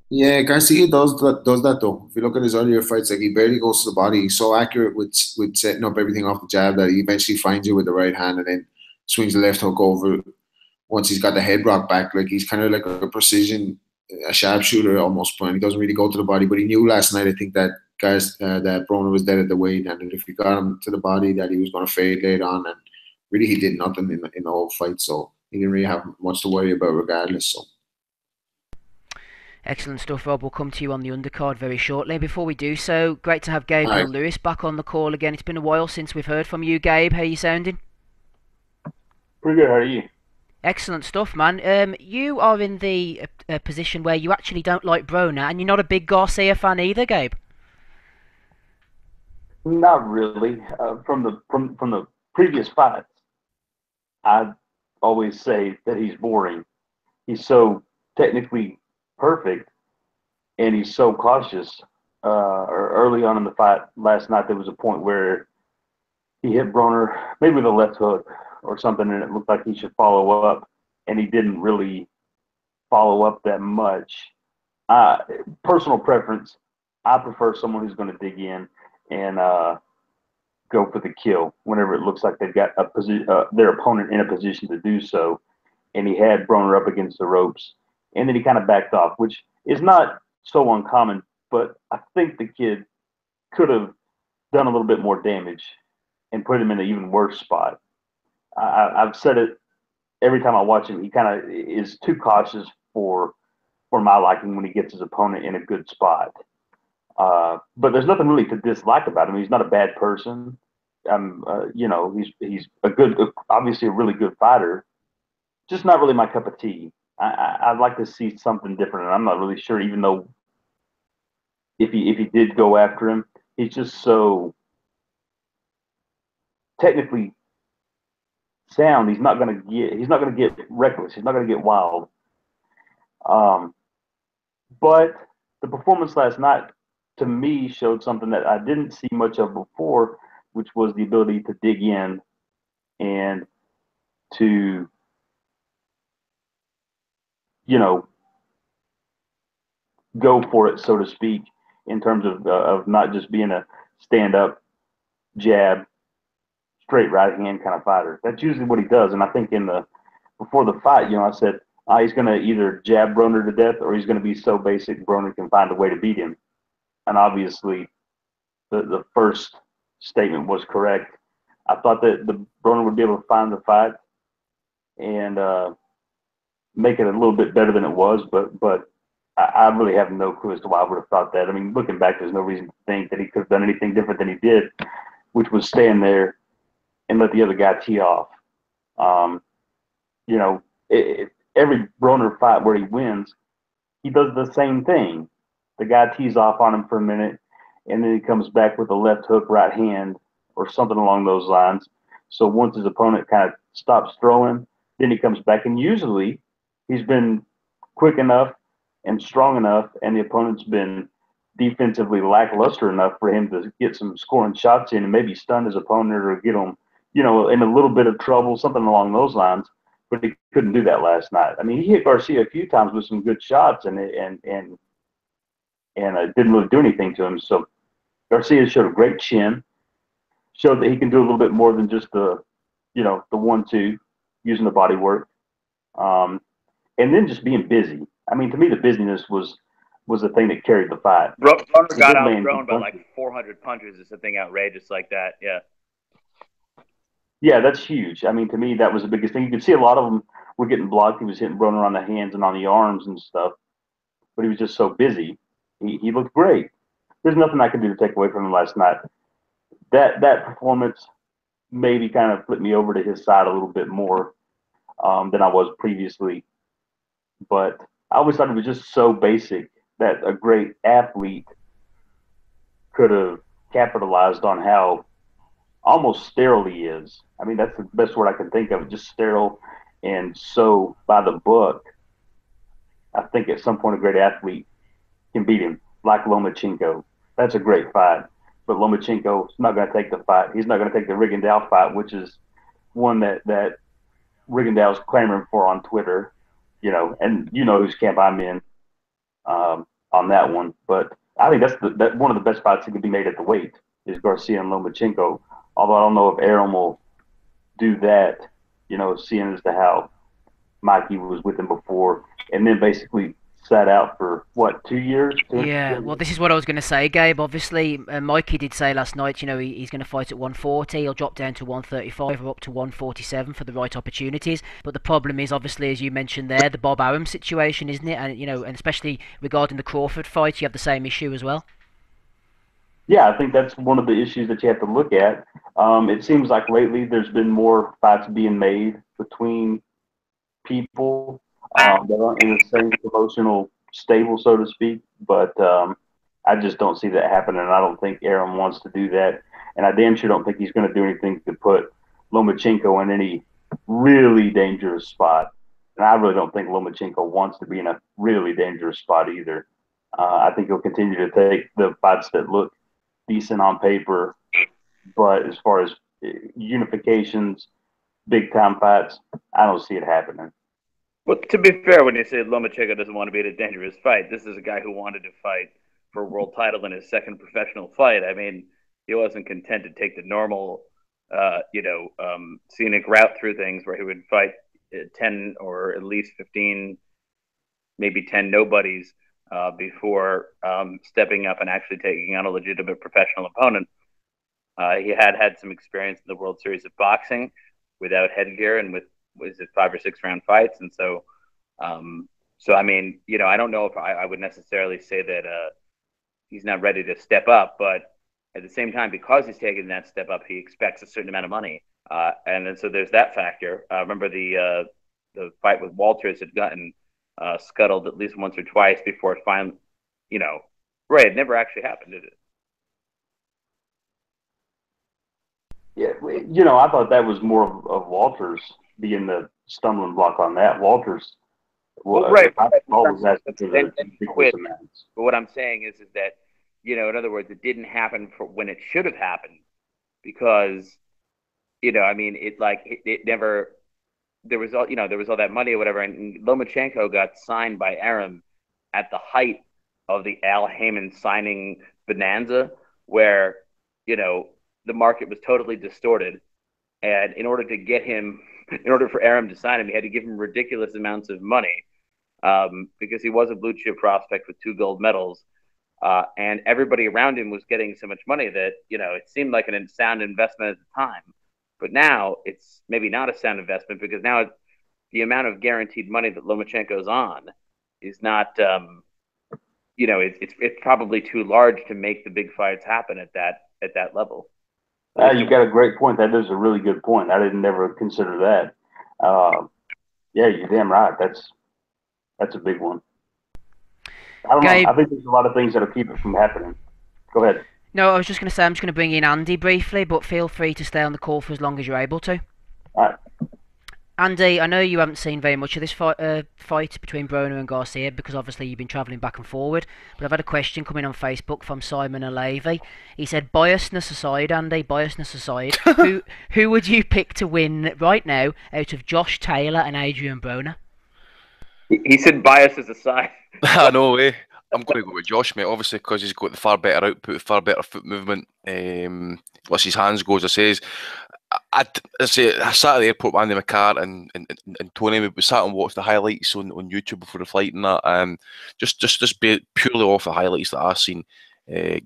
Yeah, Garcia does that though. If you look at his earlier fights, like he barely goes to the body. He's so accurate with setting up everything off the jab that he eventually finds you with the right hand and then swings the left hook over once he's got the head rock back. Like he's kind of like a precision, a sharpshooter almost, but he doesn't really go to the body. But he knew last night, I think, that that Broner was dead at the weight, and if he got him to the body, that he was going to fade later on. And really, he did nothing in the whole fight, so he didn't really have much to worry about regardless. So. Excellent stuff, Rob. We'll come to you on the undercard very shortly. Before we do so, great to have Gabriel Lewis back on the call again. It's been a while since we've heard from you, Gabe. How are you sounding? Pretty good. How are you? Excellent stuff, man. You are in the position where you actually don't like Broner, and you're not a big Garcia fan either, Gabe. Not really. From the previous fights, I always say that he's boring. He's so technically perfect, and he's so cautious. Early on in the fight last night, there was a point where he hit Broner maybe with a left hook or something, and it looked like he should follow up, and he didn't really follow up that much. Personal preference, I prefer someone who's going to dig in and go for the kill whenever it looks like they've got their opponent in a position to do so. And he had Broner up against the ropes, and then he kind of backed off, which is not so uncommon, but I think the kid could have done a little bit more damage and put him in an even worse spot. I've said it every time I watch him. He kind of is too cautious for for my liking when he gets his opponent in a good spot. But there's nothing really to dislike about him. He's not a bad person. You know, he's a good, obviously a really good fighter. Just not really my cup of tea. I'd like to see something different, and I'm not really sure. Even though if he did go after him, he's just so technically sound. He's not gonna get reckless. He's not gonna get wild. But the performance last night, to me, showed something that I didn't see much of before, which was the ability to dig in and to, you know, go for it, so to speak, in terms of not just being a stand-up jab, straight right hand kind of fighter. That's usually what he does. And I think before the fight, you know, I said he's going to either jab Broner to death or he's going to be so basic Broner can find a way to beat him. And obviously, the first statement was correct. I thought that the Broner would be able to find the fight and make it a little bit better than it was, but I really have no clue as to why I would have thought that. I mean, looking back, there's no reason to think that he could have done anything different than he did, which was stand there and let the other guy tee off. You know, every Broner fight where he wins, he does the same thing. The guy tees off on him for a minute, and then he comes back with a left hook, right hand, or something along those lines. So once his opponent kind of stops throwing, then he comes back, and usually he's been quick enough and strong enough, and the opponent's been defensively lackluster enough for him to get some scoring shots in and maybe stun his opponent or get him, you know, in a little bit of trouble, something along those lines. But he couldn't do that last night. I mean, he hit Garcia a few times with some good shots, and it didn't really do anything to him. So Garcia showed a great chin, showed that he can do a little bit more than just the 1-2, using the body work, and then just being busy. I mean, to me, the busyness was the thing that carried the fight. Broner got outthrown by like 400 punches or something outrageous like that. Yeah. Yeah, that's huge. I mean, to me, that was the biggest thing. You could see a lot of them were getting blocked. He was hitting Broner on the hands and on the arms and stuff, but he was just so busy. He looked great. There's nothing I can do to take away from him last night. That performance maybe kind of flipped me over to his side a little bit more than I was previously. But I always thought it was just so basic that a great athlete could have capitalized on how almost sterile he is. I mean, that's the best word I can think of, just sterile and so by the book. I think at some point a great athlete can beat him, like Lomachenko. That's a great fight. But Lomachenko's not going to take the fight. He's not going to take the Rigondeaux fight, which is one that Rigondeaux's clamoring for on Twitter, you know, and you know whose camp I'm in on that one. But I think that's one of the best fights that could be made at the weight is Garcia and Lomachenko. Although I don't know if Arum will do that, you know, seeing as to how Mikey was with him before and then basically sat out for, what, 2 years? Yeah, well, this is what I was going to say, Gabe. Obviously, Mikey did say last night, you know, he's going to fight at 140. He'll drop down to 135 or up to 147 for the right opportunities. But the problem is, obviously, as you mentioned there, the Bob Arum situation, isn't it? And, you know, and especially regarding the Crawford fight, you have the same issue as well. Yeah, I think that's one of the issues that you have to look at. It seems like lately there's been more fights being made between people that aren't in the same promotional stable, so to speak. But I just don't see that happening. I don't think Arum wants to do that. And I damn sure don't think he's going to do anything to put Lomachenko in any really dangerous spot. And I really don't think Lomachenko wants to be in a really dangerous spot either. I think he'll continue to take the fights that look decent on paper, but as far as unifications, big time fights, I don't see it happening. Well, to be fair, when you say Lomachenko doesn't want to be in a dangerous fight, this is a guy who wanted to fight for a world title in his second professional fight. I mean, he wasn't content to take the normal, scenic route through things where he would fight 10 or at least 15, maybe 10 nobodies before stepping up and actually taking on a legitimate professional opponent. He had some experience in the World Series of Boxing without headgear and with, was it 5 or 6 round fights? And so So, I mean, I don't know if I would necessarily say that he's not ready to step up, but at the same time, because he's taking that step up, he expects a certain amount of money. And then so there's that factor. Remember the fight with Walters had gotten scuttled at least once or twice before it finally, right, it never actually happened, did it? Yeah, I thought that was more of Walters being the stumbling block on that. Walters, Well, right. always asking for the ridiculous amounts. But what I'm saying is that, in other words, it didn't happen for when it should have happened because, I mean, it never. There was all that money or whatever, and Lomachenko got signed by Arum at the height of the Al Heyman signing bonanza, where the market was totally distorted, and in order for Arum to sign him, he had to give him ridiculous amounts of money because he was a blue chip prospect with 2 gold medals, and everybody around him was getting so much money that it seemed like an sound investment at the time. But now it's maybe not a sound investment because now the amount of guaranteed money that Lomachenko's on is not, it's probably too large to make the big fights happen at that level. You got a great point. That is a really good point. I didn't never consider that. Yeah, you're damn right. That's a big one. I don't know. I think there's a lot of things that'll keep it from happening. Go ahead. No, I was just going to say I'm just going to bring in Andy briefly, but feel free to stay on the call for as long as you're able to. All right. Andy, I know you haven't seen very much of this fight between Broner and Garcia because obviously you've been travelling back and forward, but I've had a question coming on Facebook from Simon Alevy. He said, biasness aside, Andy, who would you pick to win right now out of Josh Taylor and Adrian Broner? He said biases aside. No way. I'm going to go with Josh, mate, obviously, because he's got the far better output, far better foot movement. Plus his hands go, as I says. I sat at the airport with Andy McCarr and Tony. We sat and watched the highlights on YouTube before the flight and that. Just purely off the highlights that I've seen,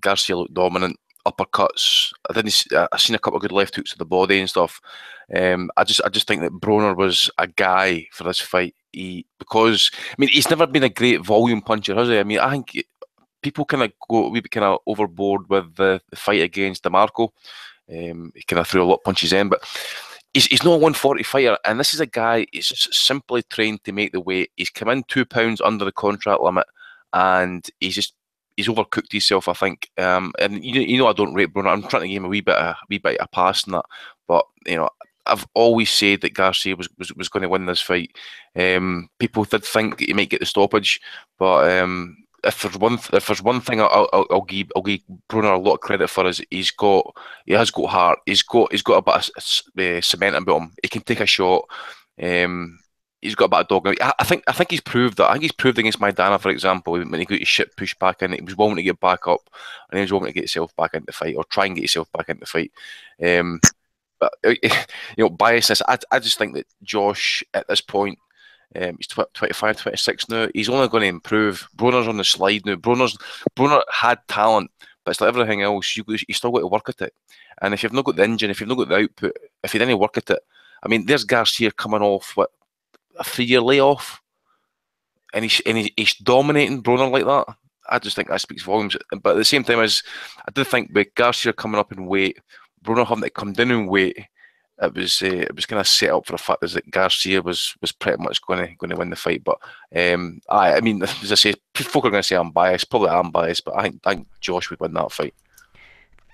Garcia looked dominant. Uppercuts. I seen a couple of good left hooks to the body and stuff. I just think that Broner was a guy for this fight. Because he's never been a great volume puncher, has he? I think people kind of go a wee bit kind of overboard with the fight against DeMarco. He kind of threw a lot of punches in, but he's not a 140 fighter, and this is a guy. He's just simply trained to make the weight. He's come in 2 pounds under the contract limit, and he's overcooked himself, I think. And I don't rate Broner. I'm trying to give him a wee bit of pass in that, but I've always said that Garcia was going to win this fight. People did think that he might get the stoppage, but if there's one thing I'll give Broner a lot of credit for is he has got heart. He's got a bit of cement about him. He can take a shot. He's got a bit of dog. I think he's proved that. I think he's proved against Maidana, for example, when he got his shit pushed back in. He was willing to get back up, and he was willing to get himself back into the fight or try and get himself back into the fight. But biasness. I just think that Josh at this point, he's 25, 26 now. He's only going to improve. Broner's on the slide now. Broner had talent, but it's like everything else. You still got to work at it. And if you've not got the engine, if you've not got the output, if you didn't work at it, there's Garcia coming off a 3-year layoff, and he's dominating Broner like that. I just think that speaks volumes. But at the same time, I did think with Garcia coming up in weight, Broner having to come down in weight, it was kind of set up for the fact that Garcia was pretty much going to win the fight. But as I say, folk are going to say I'm biased. Probably I'm biased, but I think Josh would win that fight.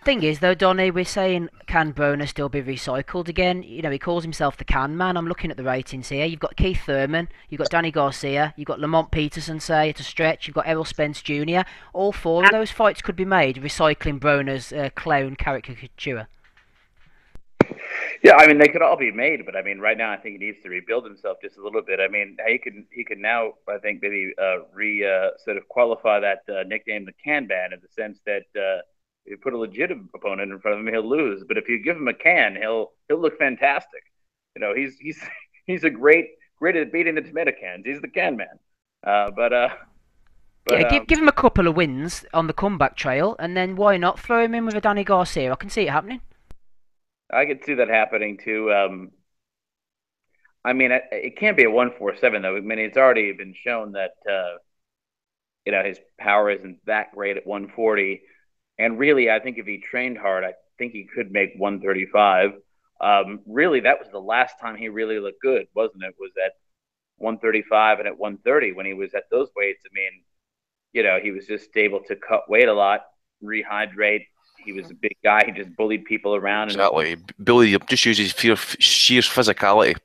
Thing is, though, Donny, we're saying, can Broner still be recycled again? He calls himself the can man. I'm looking at the ratings here. You've got Keith Thurman, you've got Danny Garcia, you've got Lamont Peterson, say, at a stretch, you've got Errol Spence Jr. All 4 of those fights could be made recycling Broner's clown caricature. Yeah, they could all be made, but right now I think he needs to rebuild himself just a little bit. He can now, I think, maybe sort of qualify that nickname, the Can Man, in the sense that if you put a legitimate opponent in front of him, he'll lose. But if you give him a can, he'll look fantastic. He's a great at beating the tomato cans. He's the Can Man. Give him a couple of wins on the comeback trail, and then why not throw him in with a Danny Garcia? I can see it happening. I could see that happening too. I mean, it can't be a 147 though. I mean, it's already been shown that his power isn't that great at 140. And really, I think if he trained hard, I think he could make 135. Really, that was the last time he really looked good, wasn't it? Was at 135 and at 130 when he was at those weights. I mean, he was just able to cut weight a lot, rehydrate. He was a big guy. He just bullied people around. Exactly. Billy just uses sheer physicality.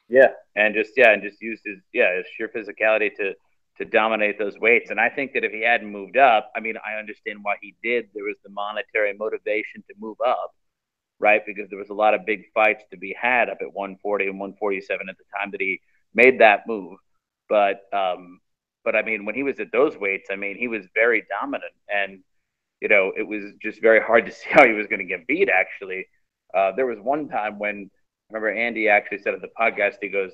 Yeah, and just used his sheer physicality to dominate those weights. And I think that if he hadn't moved up, I mean, I understand why he did. There was the monetary motivation to move up, right? Because there was a lot of big fights to be had up at 140 and 147 at the time that he made that move. But I mean, when he was at those weights, I mean, he was very dominant, and it was just very hard to see how he was going to get beat. Actually, there was one time when I remember Andy actually said at the podcast, he goes,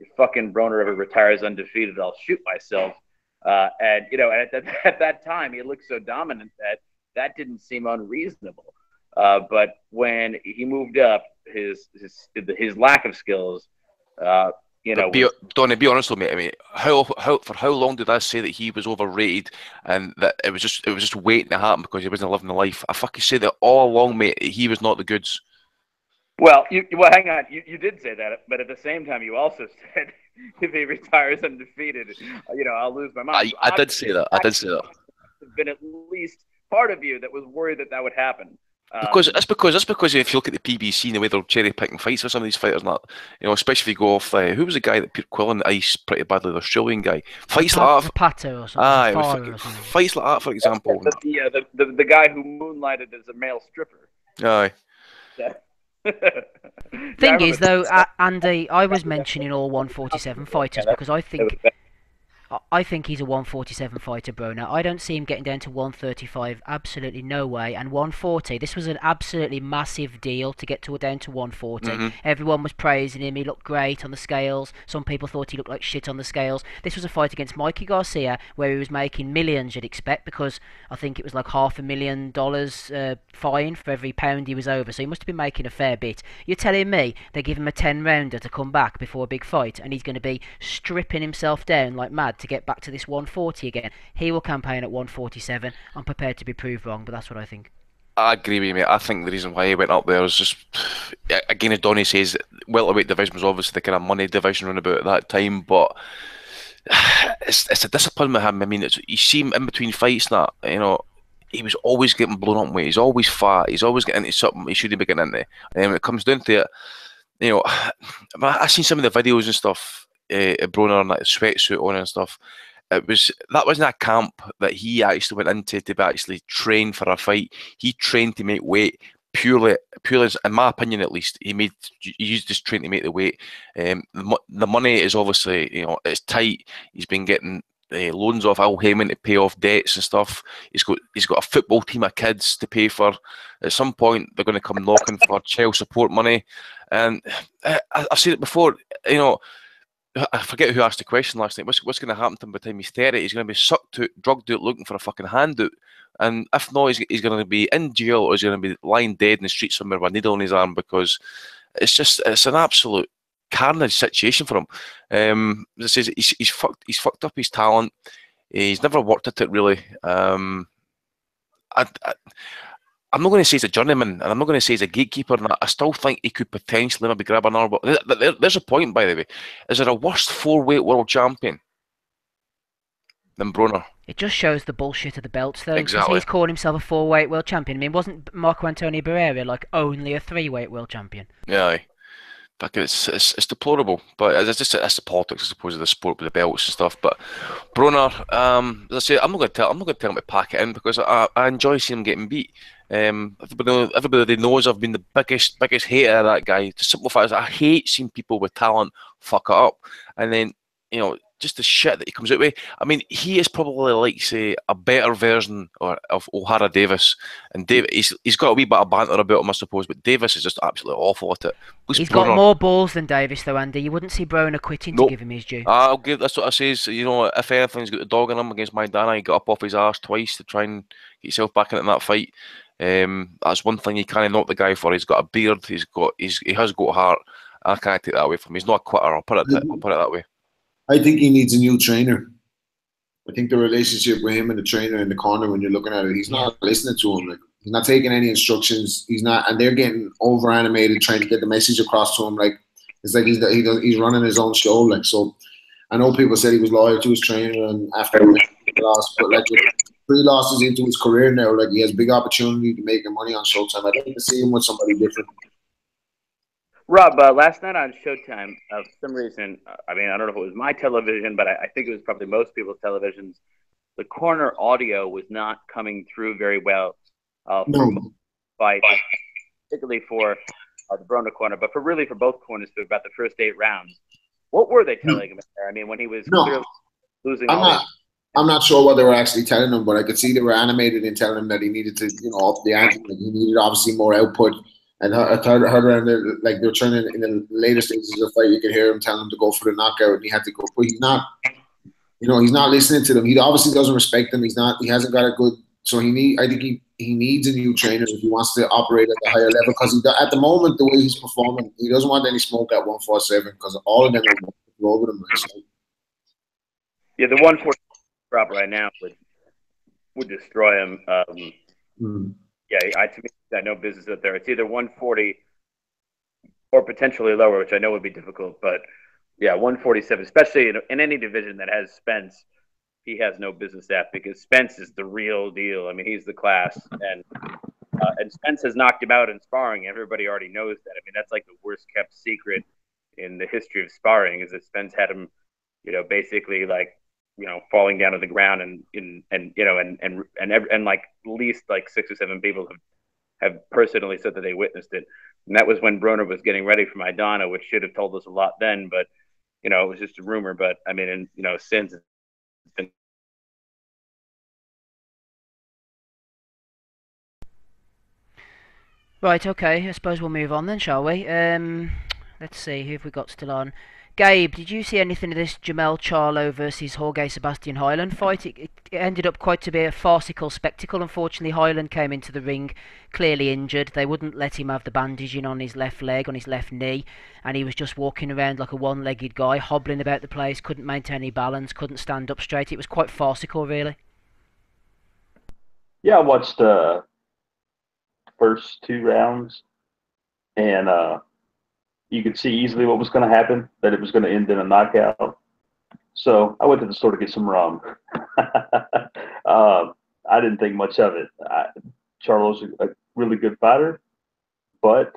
"If fucking Broner ever retires undefeated, I'll shoot myself." And at that time, he looked so dominant that didn't seem unreasonable. But when he moved up, his lack of skills, Donnie, be honest with me. I mean, for how long did I say that he was overrated and that it was just waiting to happen because he wasn't living the life? I fucking said that all along, mate. He was not the goods. Well, hang on. You did say that, but at the same time, you also said if he retires undefeated, I'll lose my mind. I did say that. There's been at least part of you that was worried that would happen. Because if you look at the PBC and the way they're cherry picking fights for some of these fighters, and that, especially if you go off, who was the guy that put Quill on the ice pretty badly, the Australian guy, fights like that, Pato or something, fights like that, for example. The guy who moonlighted as a male stripper. Aye. Thing is, though, Andy, I was mentioning all 147 fighters because I think he's a 147 fighter, Broner. I don't see him getting down to 135. Absolutely no way. And 140. This was an absolutely massive deal to get down to 140. Mm-hmm. Everyone was praising him. He looked great on the scales. Some people thought he looked like shit on the scales. This was a fight against Mikey Garcia where he was making millions, you'd expect, because I think it was like $500,000 fine for every pound he was over. So he must have been making a fair bit. You're telling me they give him a 10-rounder to come back before a big fight and he's going to be stripping himself down like mad to get back to this 140 again. He will campaign at 147. I'm prepared to be proved wrong, but that's what I think. I agree with you, mate. I think the reason why he went up there was just, again, as Donnie says, welterweight division was obviously the kind of money division around about at that time, but it's a discipline with him. I mean, you see him in between fights and that, he was always getting blown up weight. He's always fat. He's always getting into something he shouldn't be getting into. And when it comes down to it, I've seen some of the videos and stuff, Broner and like the sweatsuit on and stuff. That wasn't a camp that he actually went into to actually train for a fight. He trained to make weight purely, in my opinion at least. He used this train to make the weight. The money is obviously, it's tight. He's been getting loans off Al Heyman to pay off debts and stuff. He's got a football team of kids to pay for. At some point, they're going to come knocking for child support money. And I've said it before, I forget who asked the question last night. What's going to happen to him by the time he's 30? He's going to be sucked out, drugged out, looking for a fucking handout. And if not, he's going to be in jail or he's going to be lying dead in the street somewhere with a needle in his arm because it's an absolute carnage situation for him. As I say, he's fucked up his talent. He's never worked at it really. I'm not going to say he's a journeyman, and I'm not going to say he's a gatekeeper. And I still think he could potentially maybe grab an hour. But there's a point, by the way. Is there a worse 4-weight world champion than Broner? It just shows the bullshit of the belts, though. Exactly. He's calling himself a 4-weight world champion. I mean, wasn't Marco Antonio Barrera like only a 3-weight world champion? Yeah, aye. It's deplorable, but it's the politics, I suppose, of the sport with the belts and stuff. But Broner, as I say, I'm not going to tell him to pack it in because I enjoy seeing him getting beat. Everybody knows I've been the biggest hater of that guy. The simple fact is I hate seeing people with talent fuck it up, and then just the shit that he comes out with. I mean, he is probably like, say, a better version of O'Hara Davis. And he's got a wee bit of banter about him, I suppose, but Davis is just absolutely awful at it. He's got more balls than Davis, though, Andy. You wouldn't see Broner quitting to give him his due. That's what I say. If anything's got the dog in him against Maidana, he got up off his arse twice to try and get himself back in that fight. That's one thing you can't knock the guy for. He's got a beard. He has got heart. I can't take that away from him. He's not a quitter. I'll put it that way. I think he needs a new trainer. I think the relationship with him and the trainer in the corner, when you're looking at it, he's not listening to him. Like, he's not taking any instructions. He's not, and they're getting over animated trying to get the message across to him. Like, it's like he's running his own show. Like, so I know people said he was loyal to his trainer, and after he lost, but like 3 losses into his career now, like he has big opportunity to make money on Showtime. I'd like to see him with somebody different. Rob, last night on Showtime, for some reason, I mean, I don't know if it was my television, but I think it was probably most people's televisions. The corner audio was not coming through very well for fight, particularly for the Broner corner, but for both corners for about the first 8 rounds. What were they telling him there? I mean, when he was clearly losing I'm not sure what they were actually telling him, but I could see they were animated in telling him that he needed to, up the ante. He needed obviously more output. And I heard around there, like they were trying in the later stages of the fight, you could hear him telling him to go for the knockout, and he had to go. But he's not, he's not listening to them. He obviously doesn't respect them. He hasn't got a good. So I think he needs a new trainer if he wants to operate at a higher level. Because at the moment, the way he's performing, he doesn't want any smoke at 147 because all of them are over him. Right? So. Yeah, the 140 drop right now would destroy him. Yeah, to me, I know business out there. It's either 140 or potentially lower, which I know would be difficult. But yeah, 147, especially in any division that has Spence, he has no business at, because Spence is the real deal. I mean, he's the class, and Spence has knocked him out in sparring. Everybody already knows that. I mean, that's like the worst kept secret in the history of sparring, is that Spence had him, basically like, falling down to the ground, and like at least like 6 or 7 people have personally said that they witnessed it. And that was when Broner was getting ready for Maidana, which should have told us a lot then, but it was just a rumor. But I mean, and since it's been Right, okay, I suppose we'll move on then, shall we? Let's see, who have we got still on? Gabe, did you see anything of this Jamel Charlo versus Jorge Sebastian Hyland fight? It ended up quite to be a farcical spectacle. Unfortunately, Hyland came into the ring clearly injured. They wouldn't let him have the bandaging on his left leg, on his left knee, and he was just walking around like a one-legged guy, hobbling about the place, couldn't maintain any balance, couldn't stand up straight. It was quite farcical, really. Yeah, I watched the first 2 rounds, and you could see easily what was going to happen, that it was going to end in a knockout. So I went to the store to get some rum. I didn't think much of it. Charlo's a really good fighter, but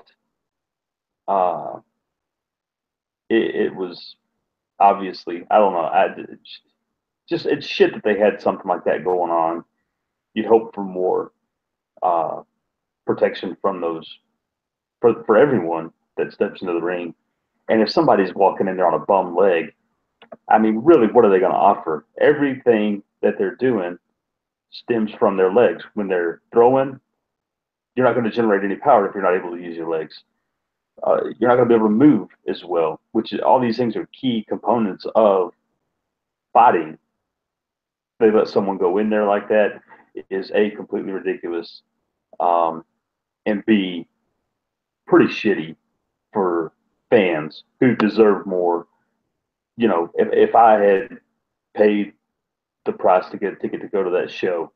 it was obviously, I don't know, it's shit that they had something like that going on. You'd hope for more protection from those, for everyone that steps into the ring. And if somebody's walking in there on a bum leg, I mean, really, what are they going to offer? Everything that they're doing stems from their legs. When they're throwing, you're not going to generate any power if you're not able to use your legs. You're not going to be able to move as well, which is, all these things are key components of fighting. They let someone go in there like that is A, completely ridiculous, and B, pretty shitty for fans who deserve more. If I had paid the price to get a ticket to go to that show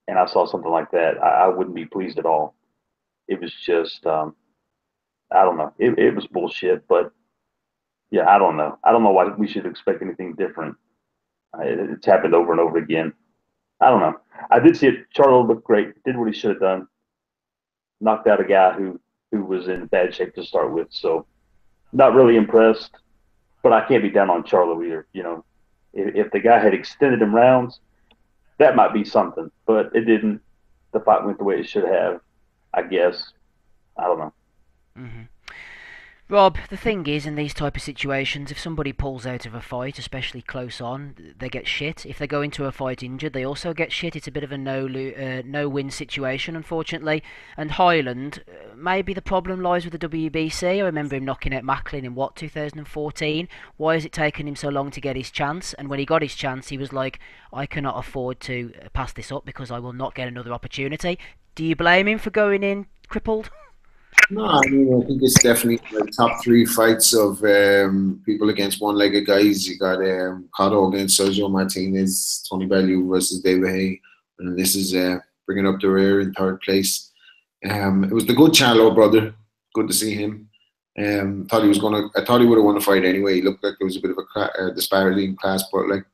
and I saw something like that, I wouldn't be pleased at all. It was just, I don't know. It was bullshit, but yeah, I don't know. I don't know why we should expect anything different. It's happened over and over again. I don't know. I did see it. Charlo looked great. Did what he should have done. Knocked out a guy who was in bad shape to start with. So not really impressed, but I can't be down on Charlo either. If the guy had extended him rounds, that might be something, but it didn't. The fight went the way it should have, I guess. I don't know. Mm-hmm. Rob, the thing is, in these type of situations, if somebody pulls out of a fight, especially close on, they get shit. If they go into a fight injured, they also get shit. It's a bit of a no-win situation, unfortunately. And Hyland, maybe the problem lies with the WBC. I remember him knocking out Macklin in, 2014? Why has it taken him so long to get his chance? And when he got his chance, he was like, I cannot afford to pass this up because I will not get another opportunity. Do you blame him for going in crippled? No, I mean, I think it's definitely the top three fights of people against one-legged guys. You got Cotto against Sergio Martinez, Tony Bellew versus David Haye, and this is bringing up the rear in third place. It was the good Charlo brother. Good to see him. Thought he was gonna. I thought he would have won the fight anyway. He looked like there was a bit of a disparity in class, but like,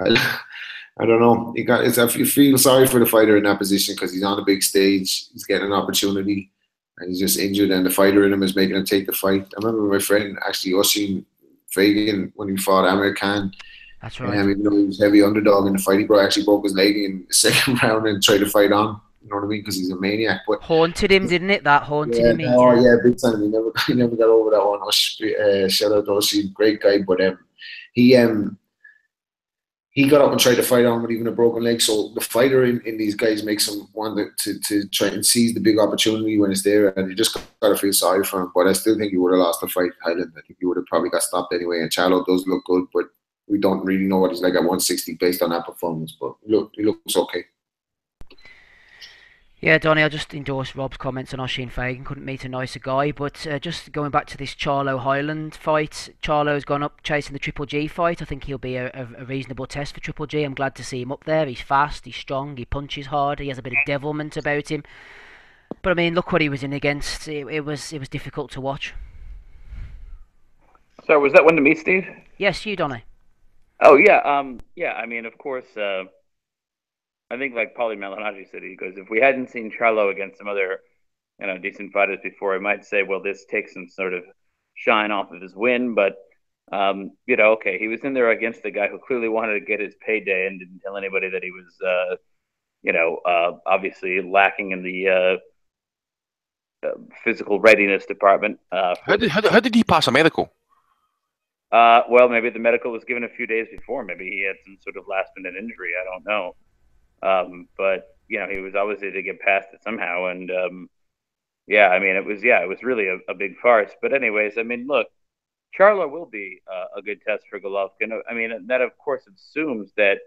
I don't know. You feel sorry for the fighter in that position because he's on a big stage. He's getting an opportunity, and he's just injured. And the fighter in him is making him take the fight. I remember my friend actually Oisin Fagan when he fought Amir Khan. That's right. Even though he was heavy underdog in the fight, he actually broke his leg in the second round and tried to fight on. You know what I mean? Because he's a maniac. But haunted him, didn't it? That haunted him. Yeah, big time. He never got over that one. Shout out to Oisin, great guy. But he got up and tried to fight on with even a broken leg. So the fighter in these guys makes him want to try and seize the big opportunity when it's there, and you just got to feel sorry for him. But I still think he would have lost the fight, Highland. I think he would have probably got stopped anyway. And Charlo does look good, but we don't really know what he's like at 160 based on that performance. But he looks okay. Yeah, Donny, I just endorsed Rob's comments on Oisin Fagan. Couldn't meet a nicer guy. But just going back to this Charlo Highland fight, Charlo's gone up chasing the Triple G fight. I think he'll be a reasonable test for Triple G. I'm glad to see him up there. He's fast, he's strong, he punches hard, he has a bit of devilment about him. But I mean, look what he was in against. It was difficult to watch. So was that one to me, Steve? Yes, you, Donny. Oh yeah, yeah. I mean, of course. I think like Paulie Malignaggi said, he goes, if we hadn't seen Charlo against some other, decent fighters before, I might say, well, this takes some sort of shine off of his win. But, okay, he was in there against a guy who clearly wanted to get his payday and didn't tell anybody that he was, obviously lacking in the physical readiness department. How did he pass a medical? Well, maybe the medical was given a few days before. Maybe he had some sort of last-minute injury. I don't know. But he was obviously to get past it somehow, and it was really a big farce. But anyways, I mean, look, Charlo will be a good test for Golovkin. I mean, that of course assumes that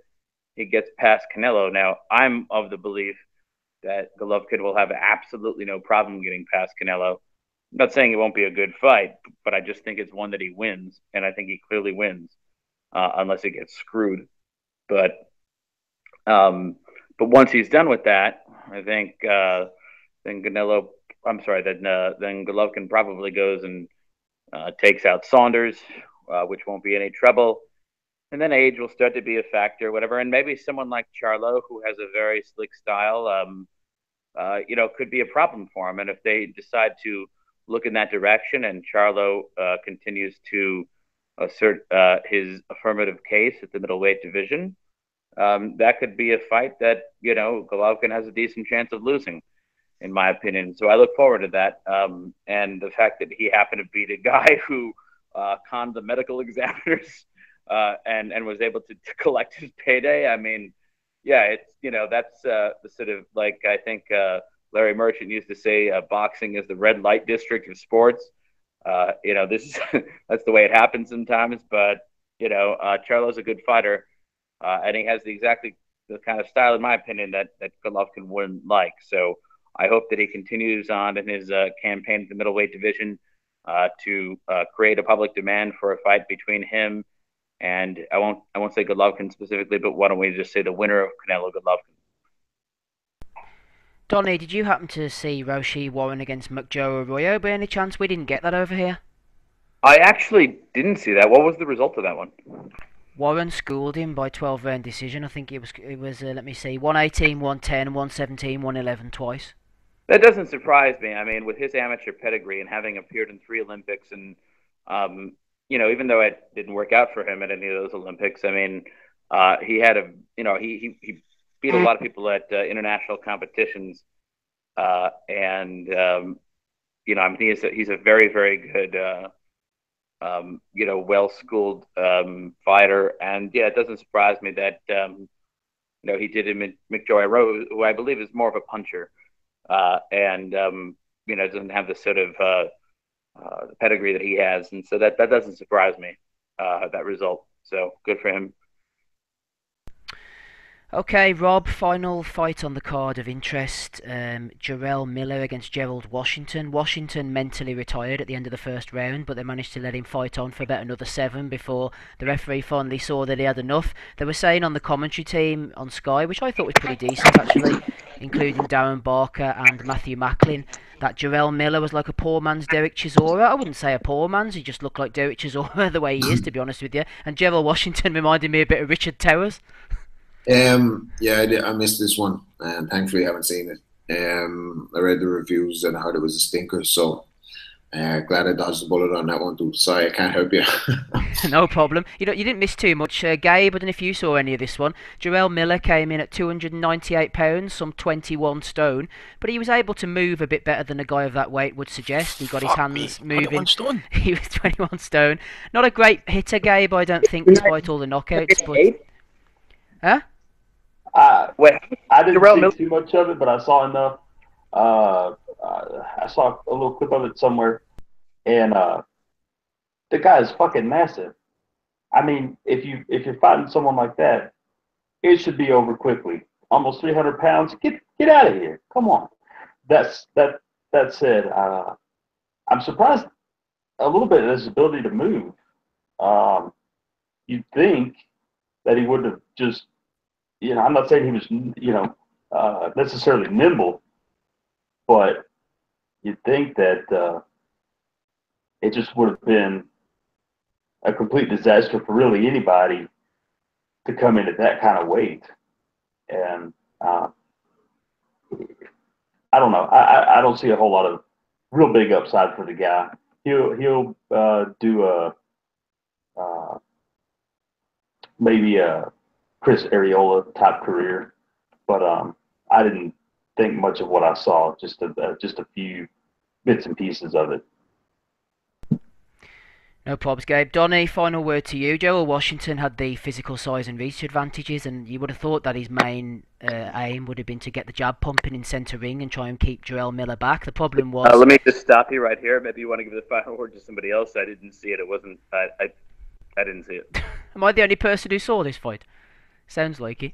he gets past Canelo. Now, I'm of the belief that Golovkin will have absolutely no problem getting past Canelo. I'm not saying it won't be a good fight, but I just think it's one that he wins, and I think he clearly wins, unless he gets screwed. But once he's done with that, I think then Golovkin probably goes and takes out Saunders, which won't be any trouble. And then age will start to be a factor, whatever. And maybe someone like Charlo, who has a very slick style, could be a problem for him. And if they decide to look in that direction and Charlo continues to assert his affirmative case at the middleweight division, that could be a fight that, Golovkin has a decent chance of losing, in my opinion. So I look forward to that. And the fact that he happened to beat a guy who conned the medical examiners and was able to collect his payday. I mean, yeah, it's, that's the sort of like, I think Larry Merchant used to say, boxing is the red light district of sports. This that's the way it happens sometimes. But, Charlo's a good fighter. And he has exactly the kind of style, in my opinion, that Golovkin wouldn't like. So I hope that he continues on in his campaign in the middleweight division to create a public demand for a fight between him and I won't say Golovkin specifically, but why don't we just say the winner of Canelo Golovkin? Donny, did you happen to see Roshi Warren against McJoe Arroyo by any chance? We didn't get that over here. I actually didn't see that. What was the result of that one? Warren schooled him by 12-round decision. I think it was let me see, 118, 110, 117, 111 twice. That doesn't surprise me. I mean, with his amateur pedigree and having appeared in 3 Olympics and, even though it didn't work out for him at any of those Olympics, I mean, he had he beat a lot of people at international competitions. I mean, he's a very, very good, well-schooled fighter. And yeah, it doesn't surprise me that, he did him in McJoy Rose, who I believe is more of a puncher. And doesn't have the sort of pedigree that he has, and so that doesn't surprise me, that result. So good for him. Okay, Rob, final fight on the card of interest. Jarrell Miller against Gerald Washington. Washington mentally retired at the end of the first round, but they managed to let him fight on for about another 7 before the referee finally saw that he had enough. They were saying on the commentary team on Sky, which I thought was pretty decent actually, including Darren Barker and Matthew Macklin, that Jarrell Miller was like a poor man's Derek Chisora. I wouldn't say a poor man's, he just looked like Derek Chisora the way he is, to be honest with you. And Gerald Washington reminded me a bit of Richard Towers. Yeah, I missed this one, and thankfully I haven't seen it. I read the reviews and I heard it was a stinker, so glad I dodged the bullet on that one too. Sorry, I can't help you. No problem. You didn't miss too much. Gabe, I don't know if you saw any of this one. Jarrell Miller came in at £298, some 21 stone, but he was able to move a bit better than a guy of that weight would suggest. He got his hands moving. 21 stone? He was 21 stone. Not a great hitter, Gabe, I don't think, despite all the knockouts. But... Huh? Wait, I didn't Jarrell see too much of it, but I saw enough. I saw a little clip of it somewhere, and the guy is fucking massive. I mean, if you're fighting someone like that, it should be over quickly. Almost 300 pounds. Get out of here. Come on. That said, I'm surprised a little bit at his ability to move. You'd think that he would have just, I'm not saying he was, necessarily nimble, but you'd think that it just would have been a complete disaster for really anybody to come in at that kind of weight. And I don't know. I don't see a whole lot of real big upside for the guy. He'll do a maybe a Chris Areola type career, but I didn't think much of what I saw. Just a few bits and pieces of it. No probs, Gabe. Donny, final word to you. Gerald Washington had the physical size and reach advantages, and you would have thought that his main aim would have been to get the jab pumping in centre ring and try and keep Jarrell Miller back. The problem was... let me just stop you right here. Maybe you want to give the final word to somebody else. I didn't see it. It wasn't... I didn't see it. Am I the only person who saw this fight? Sounds like it.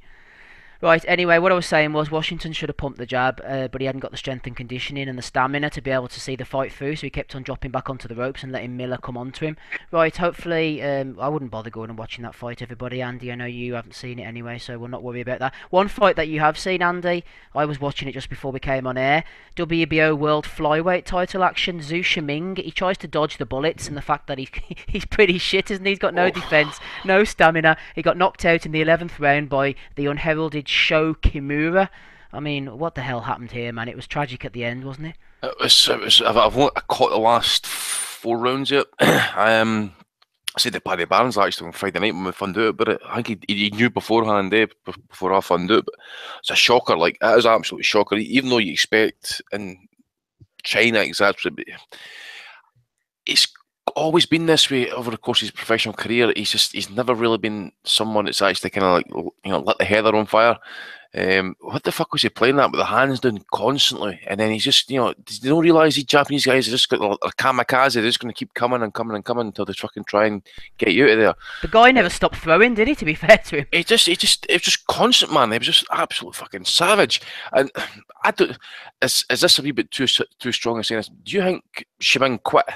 Right, anyway, what I was saying was Washington should have pumped the jab, but he hadn't got the strength and conditioning and the stamina to be able to see the fight through, so he kept on dropping back onto the ropes and letting Miller come onto him. Right, hopefully, I wouldn't bother going and watching that fight, everybody. Andy, I know you haven't seen it anyway, so we'll not worry about that. One fight that you have seen, Andy, I was watching it just before we came on air. WBO World Flyweight title action, Zhu Shiming. He tries to dodge the bullets, and the fact that he's pretty shit, isn't he? He's got no defence, no stamina. He got knocked out in the 11th round by the unheralded Sho Kimura. I mean, what the hell happened here, man? It was tragic at the end, wasn't it? I caught the last 4 rounds yet. I said to Paddy Barnes actually on Friday night when we found out about it. I think he knew beforehand, before I found out. But it's a shocker. Like, it is absolutely shocker. Even though you expect in China exactly, it's always been this way over the course of his professional career. He's never really been someone that's actually kind of like, lit the heather on fire. What the fuck was he playing that with the hands down constantly? And then he's just, did you not realise these Japanese guys are just got a kamikaze? They're just going to keep coming and coming and coming until they fucking try and get you out of there. The guy never stopped throwing, did he? To be fair to him, it was just constant, man. He was just absolutely fucking savage. And I don't. Is this a wee bit too strong a saying this? Do you think Shiming quit?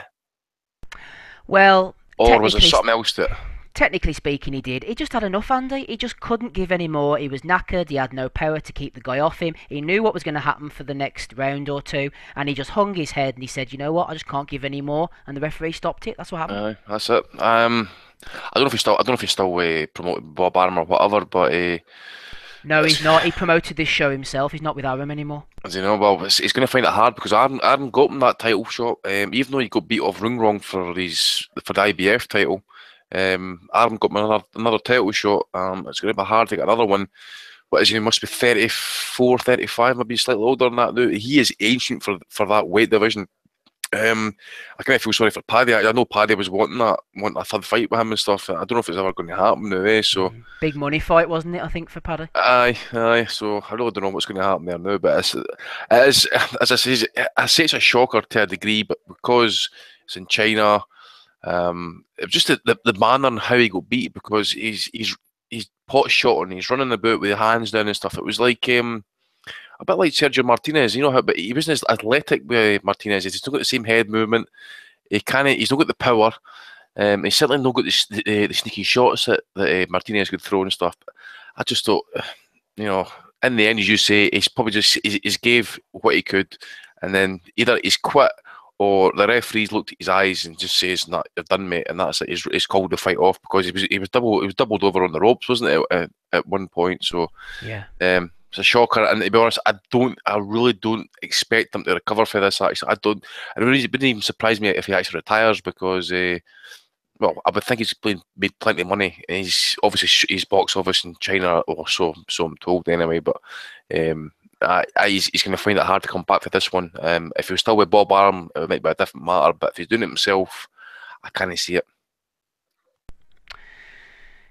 Well, or was there something else to it? Technically speaking, he did. He just had enough, Andy. He just couldn't give any more. He was knackered. He had no power to keep the guy off him. He knew what was going to happen for the next round or two, and he just hung his head and he said, "You know what? I just can't give any more." And the referee stopped it. That's what happened. That's it. I don't know if he's still promoting Bob Arum or whatever, but no, he's not. He promoted this show himself. He's not with Arum anymore. As you know, well, he's going to find it hard because Arum got him that title shot. Even though he got beat off Ring Wrong for the IBF title. Arum got another title shot. It's going to be hard to get another one. But as you know, he must be 34, 35, maybe slightly older than that. Though. He is ancient for that weight division. I kind of feel sorry for Paddy. I know Paddy was wanting a third fight with him and stuff. I don't know if it's ever going to happen now. So big money fight, wasn't it? I think for Paddy. Aye. So I really don't know what's going to happen there now. But it is, as I say, it's a shocker to a degree. But because it's in China. Just the manner and how he got beat, because he's he's pot shot and he's running about with his hands down and stuff. It was like a bit like Sergio Martinez, you know how, but he wasn't as athletic with Martinez. He's still got the same head movement. He's not got the power. He's certainly not got the sneaky shots that Martinez could throw and stuff. But I just thought, you know, in the end, as you say, he's probably just he's gave what he could, and then either he's quit or the referee's looked at his eyes and just says, "Nah, you're done, mate," and that's it. He's called the fight off because he was doubled over on the ropes, wasn't it, at one point? So Yeah. it's a shocker, and to be honest, I really don't expect him to recover for this. Actually, I don't. It wouldn't even surprise me if he actually retires because, well, I would think he's made plenty of money. And he's obviously his box office in China, or so I'm told anyway. But he's going to find it hard to come back for this one. If he was still with Bob Arum, it might be a different matter. But if he's doing it himself, I can't see it.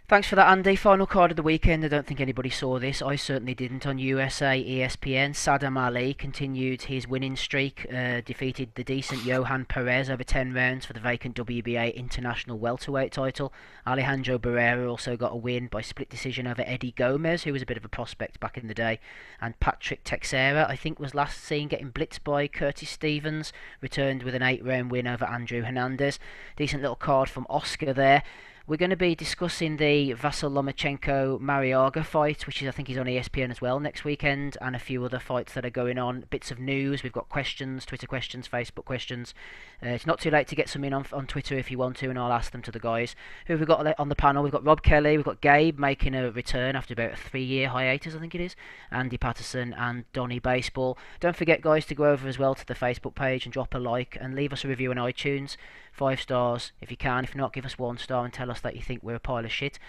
Thanks for that, Andy. Final card of the weekend. I don't think anybody saw this. I certainly didn't. On USA ESPN, Saddam Ali continued his winning streak, defeated the decent Johan Perez over 10 rounds for the vacant WBA International Welterweight title. Alejandro Barrera also got a win by split decision over Eddie Gomez, who was a bit of a prospect back in the day. And Patrick Teixeira, I think, was last seen getting blitzed by Curtis Stevens, returned with an 8-round win over Andrew Hernandez. Decent little card from Oscar there. We're going to be discussing the Vasyl Lomachenko-Mariaga fight, which is, I think, is on ESPN as well next weekend, and a few other fights that are going on. Bits of news. We've got questions, Twitter questions, Facebook questions. It's not too late to get some in on Twitter if you want to, and I'll ask them to the guys. Who have we got on the panel? We've got Rob Kelly, we've got Gabe making a return after about a 3-year hiatus, I think it is, Andy Patterson and Donny Baseball. Don't forget, guys, to go over as well to the Facebook page and drop a like and leave us a review on iTunes. 5 stars if you can. If not, give us 1 star and tell us that you think we're a pile of shit.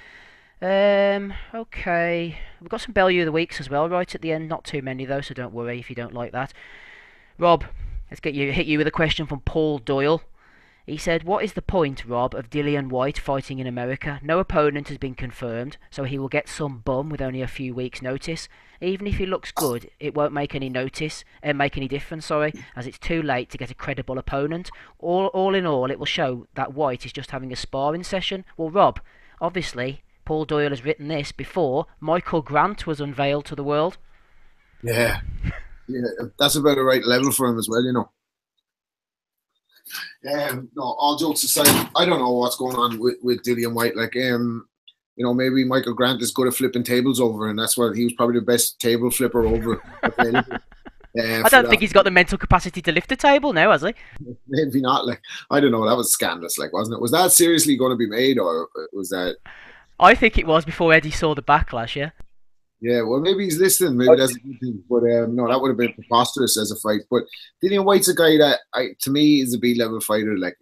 Okay. We've got some Bellew of the Weeks as well right at the end. Not too many though, so don't worry if you don't like that. Rob, let's hit you with a question from Paul Doyle. He said, what is the point, Rob, of Dillian Whyte fighting in America? No opponent has been confirmed, so he will get some bum with only a few weeks' notice. Even if he looks good, it won't make any difference, as it's too late to get a credible opponent. All in all, it will show that Whyte is just having a sparring session. Well, Rob, obviously, Paul Doyle has written this before Michael Grant was unveiled to the world. Yeah, that's about the right level for him as well, you know. No, all jokes aside, I don't know what's going on with Dillian Whyte. Like, you know, maybe Michael Grant is good at flipping tables over, and that's why he was probably the best table flipper over available. I don't think he's got the mental capacity to lift a table now, has he? Maybe not. Like, I don't know. That was scandalous, like, wasn't it? Was that seriously going to be made, or was that? I think it was before Eddie saw the backlash. Yeah. Yeah, well, maybe he's listening. Maybe that's a good thing. But no, that would have been preposterous as a fight. But Dillian Whyte's a guy that, to me, is a B-level fighter. Like,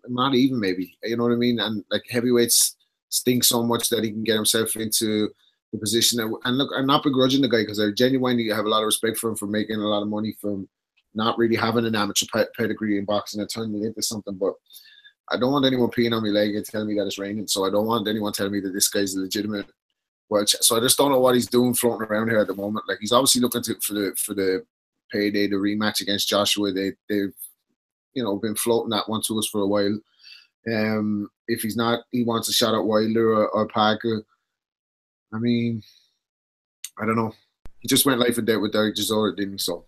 not even maybe. You know what I mean? And like heavyweights stink so much that he can get himself into the position. And look, I'm not begrudging the guy because I genuinely have a lot of respect for him for making a lot of money from not really having an amateur pedigree in boxing and turning it into something. But I don't want anyone peeing on my leg and telling me that it's raining. So I don't want anyone telling me that this guy's a legitimate. Well, so I just don't know what he's doing floating around here at the moment. Like, he's obviously looking for the payday, the rematch against Joshua. They've been floating that one to us for a while. If he's not, he wants a shot at Wilder or Parker. I mean, I don't know. He just went life and death with Derek Chisora, didn't he? So.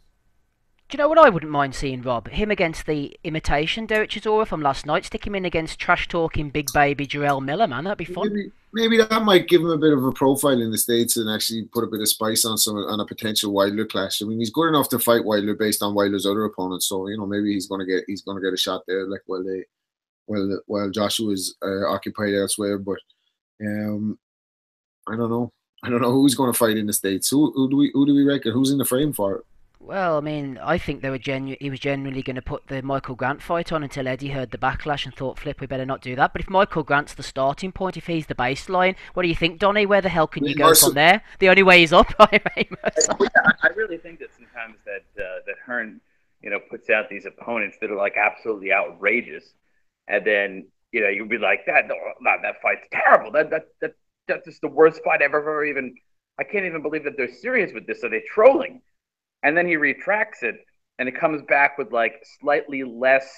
Do you know what I wouldn't mind seeing, Rob? Him against the imitation Derek Chisora from last night. Stick him in against trash-talking big baby Jarrell Miller, man. That'd be fun. Maybe that might give him a bit of a profile in the States and actually put a bit of spice on a potential Wilder clash. I mean, he's good enough to fight Wilder based on Wilder's other opponents. So, you know, maybe he's gonna get a shot there, like while Joshua's occupied elsewhere. But I don't know. I don't know who's going to fight in the States. Who do we reckon? Who's in the frame for it? Well, I mean, I think he was genuinely going to put the Michael Grant fight on until Eddie heard the backlash and thought, flip, we better not do that. But if Michael Grant's the starting point, if he's the baseline, what do you think, Donny? Where the hell can you go from there? The only way is up. I really think that sometimes that Hearn, puts out these opponents that are like absolutely outrageous, and then you'll be like, that fight's terrible. That's just the worst fight I've ever even. I can't even believe that they're serious with this. Are they trolling? And then he retracts it, and it comes back with like slightly less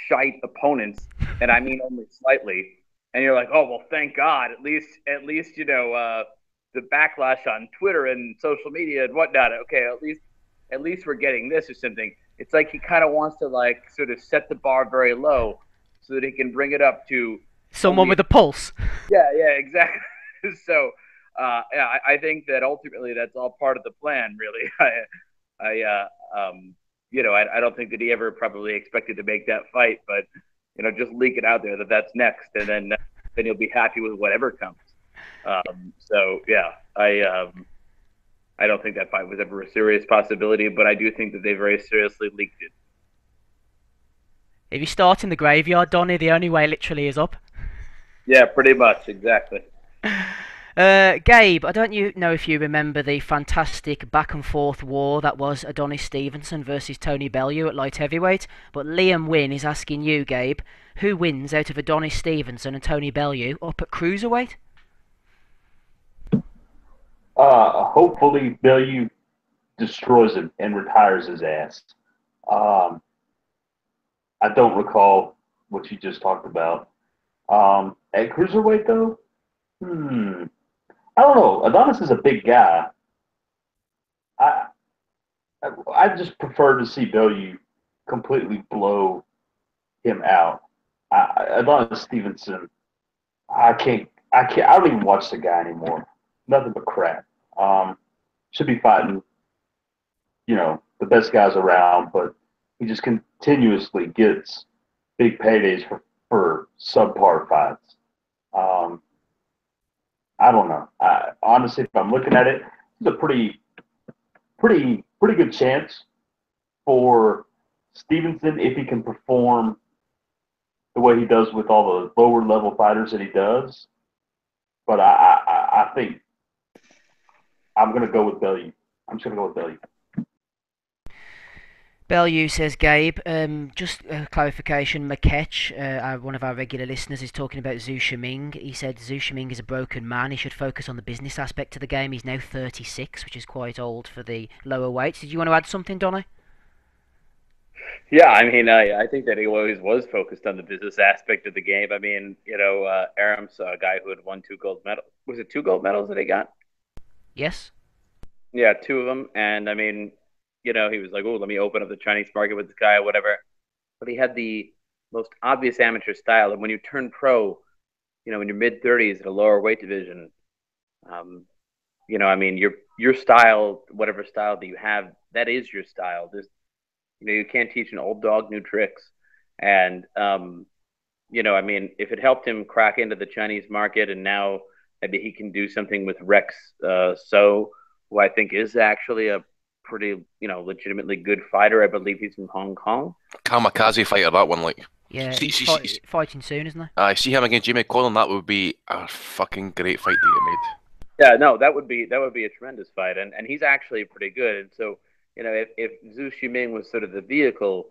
shite opponents, and I mean only slightly. and you're like, oh well, thank God. At least the backlash on Twitter and social media and whatnot. Okay, at least we're getting this or something. It's like he kind of wants to like sort of set the bar very low so that he can bring it up to someone with a pulse. Yeah, exactly. So, yeah, I think that ultimately that's all part of the plan, really. I don't think that he ever probably expected to make that fight, but just leak it out there that that's next, and then you'll be happy with whatever comes. So yeah, I don't think that fight was ever a serious possibility, but I do think that they very seriously leaked it. If you start in the graveyard, Donny, the only way literally is up. Yeah, pretty much, exactly. Gabe, I don't know if you remember the fantastic back and forth war that was Adonis Stevenson versus Tony Bellew at light heavyweight, but Liam Wynn is asking you, Gabe, who wins out of Adonis Stevenson and Tony Bellew up at cruiserweight? Hopefully Bellew destroys him and retires his ass. I don't recall what you just talked about. At cruiserweight, though, I don't know. Adonis is a big guy. I just prefer to see Bellew completely blow him out. Adonis Stevenson, I don't even watch the guy anymore. Nothing but crap. Should be fighting, the best guys around, but he just continuously gets big paydays for subpar fights. I don't know. Honestly, if I'm looking at it, it's a pretty good chance for Stevenson if he can perform the way he does with all the lower level fighters that he does. But I think I'm going to go with Bellew. I'm just going to go with Bellew. Bellew says, Gabe, just a clarification, Makech, one of our regular listeners, is talking about Zhu Shiming. He said Zhu Shiming is a broken man. He should focus on the business aspect of the game. He's now 36, which is quite old for the lower weights. Did you want to add something, Donny? Yeah, I mean, I think that he always was focused on the business aspect of the game. I mean, Aram's a guy who had won 2 gold medals. Was it 2 gold medals that he got? Yes. Yeah, 2 of them. And I mean, he was like, oh, let me open up the Chinese market with this guy or whatever. But he had the most obvious amateur style. And when you turn pro, in your mid-30s at a lower weight division, I mean, your style, whatever style that you have, that is your style. There's, you can't teach an old dog new tricks. And, I mean, if it helped him crack into the Chinese market and now maybe he can do something with Rex So, who I think is actually a pretty, legitimately good fighter. I believe he's from Hong Kong. Kamikaze fighter, that one, like. Yeah, fighting soon, isn't he? I see him against Jimmy Collin. That would be a fucking great fight to get made. Yeah, no, that would be a tremendous fight, and he's actually pretty good. And so, if Zhu Shiming was sort of the vehicle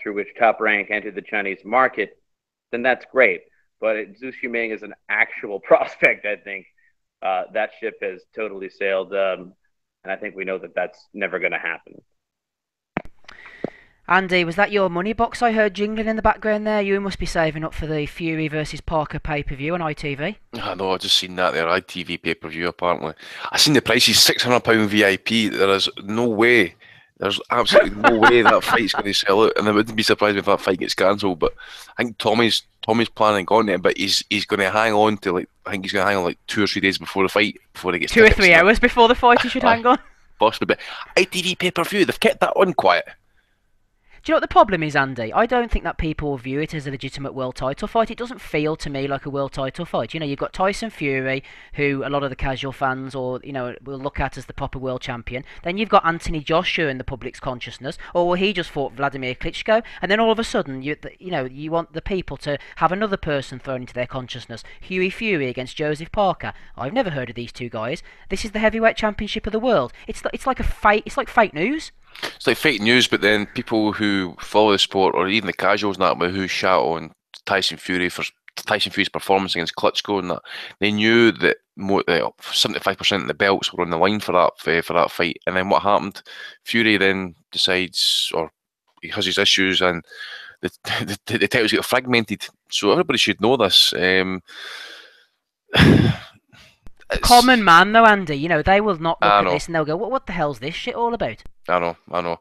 through which Top Rank entered the Chinese market, then that's great. But Zhu Shiming is an actual prospect. I think that ship has totally sailed. And I think we know that that's never going to happen. Andy, was that your money box I heard jingling in the background there? You must be saving up for the Fury versus Parker pay-per-view on ITV. I know, I just seen that there, ITV pay-per-view apparently. I seen the prices, £600 VIP. There is no way, there's absolutely no way that fight's going to sell out, and I wouldn't be surprised if that fight gets cancelled. But I think Tommy's planning on it, but he's going to hang on to he's going to hang on 2 or 3 days before the fight, before he gets 2 or 3 hours before the fight he should hang on. Possibly, but ITV pay-per-view, they've kept that on quiet. Do you know what the problem is, Andy? I don't think that people will view it as a legitimate world title fight. It doesn't feel to me like a world title fight. You've got Tyson Fury, who a lot of the casual fans will look at as the proper world champion. Then you've got Anthony Joshua in the public's consciousness, or he just fought Vladimir Klitschko. And then all of a sudden, you want the people to have another person thrown into their consciousness. Hughie Fury against Joseph Parker. I've never heard of these two guys. This is the heavyweight championship of the world. It's like fake news. It's like fake news, but then people who follow the sport, or even the casuals and that, who shout on Tyson Fury for Tyson Fury's performance against Klitschko and that, they knew that 75% of the belts were on the line for that fight. And then what happened? Fury then decides, or he has his issues, and the titles get fragmented. So everybody should know this. Common man, though, Andy. You know, they will not look at know. this and they'll go, "What the hell's this shit all about?" I know.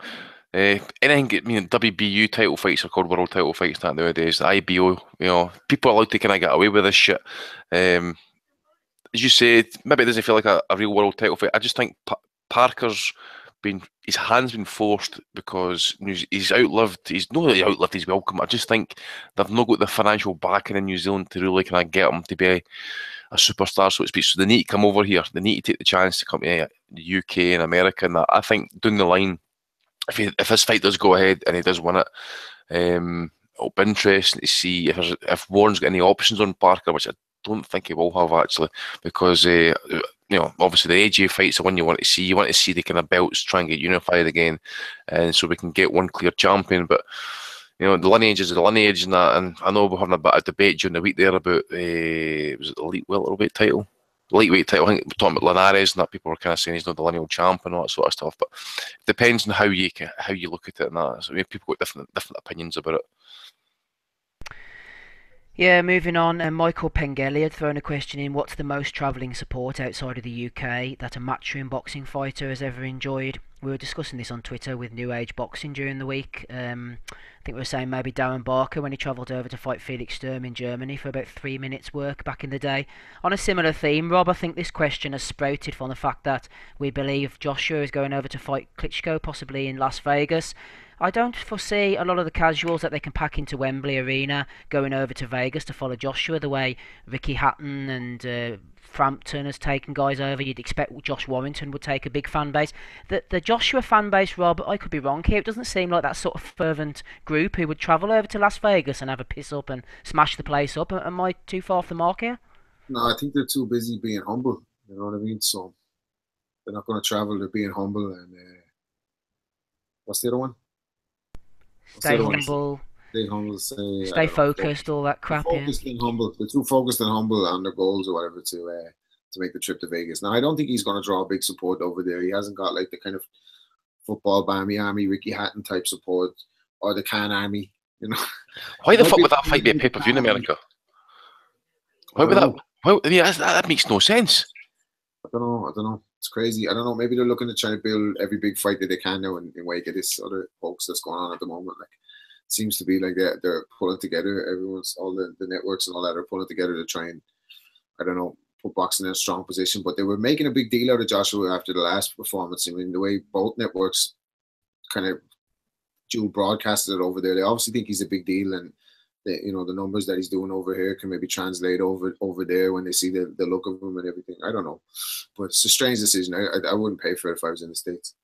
Anything, WBU title fights are called world title fights nowadays. The IBO, people are allowed to kind of get away with this shit. As you said, maybe it doesn't feel like a real world title fight. I just think Parker's his hand's been forced because he's outlived. He's not really outlived his welcome. I just think they've not got the financial backing in New Zealand to really kind of get him to be a superstar, so to speak. So they need to come over here. They need to take the chance to come to the UK and America. And I think down the line, if this fight does go ahead and he does win it, it'll be interesting to see if Warren's got any options on Parker, which I don't think he will have actually, because obviously the AJ fight's the one you want to see. You want to see the kind of belts try and get unified again, and so we can get one clear champion. But the lineage is the lineage and that. And I know we're having a bit of debate during the week there about was it the lightweight title? Lightweight title. I think we're talking about Linares and that. People were kind of saying he's not the lineal champ and all that sort of stuff. But it depends on how you look at it and that. So people got different opinions about it. Yeah, moving on, Michael Pengelly had thrown a question in: what's the most travelling support outside of the UK that a matchroom boxing fighter has ever enjoyed? We were discussing this on Twitter with New Age Boxing during the week. I think we were saying maybe Darren Barker when he travelled over to fight Felix Sturm in Germany for about 3 minutes work back in the day. On a similar theme, Rob, I think this question has sprouted from the fact that we believe Joshua is going over to fight Klitschko possibly in Las Vegas. I don't foresee a lot of the casuals that they can pack into Wembley Arena going over to Vegas to follow Joshua the way Ricky Hatton and Frampton has taken guys over. You'd expect Josh Warrington would take a big fan base. The Joshua fan base, Rob, I could be wrong here. It doesn't seem like that sort of fervent group who would travel over to Las Vegas and have a piss up and smash the place up. Am I too far off the mark here? No, I think they're too busy being humble. You know what I mean? So they're not going to travel. They're being humble. And what's the other one? Stay humble. Stay humble. Stay focused. All that crap. Focused and humble. They're too focused and humble on their goals or whatever to make the trip to Vegas. Now I don't think he's going to draw big support over there. He hasn't got like the kind of football Bammy Army, Ricky Hatton type support or the Can Army. Why the fuck would that fight be a pay-per-view in America? Why would that? That makes no sense. I don't know. It's crazy. I don't know. Maybe they're looking to try to build every big fight that they can now in wake of this other hoax that's going on at the moment. Like, it seems to be like they're pulling together. All the networks and all that are pulling together to try and, I don't know, put boxing in a strong position. But they were making a big deal out of Joshua after the last performance. I mean, the way both networks kind of dual broadcasted it over there, they obviously think he's a big deal, and the numbers that he's doing over here can maybe translate over there when they see the look of him and everything. I don't know, but it's a strange decision. I wouldn't pay for it if I was in the States.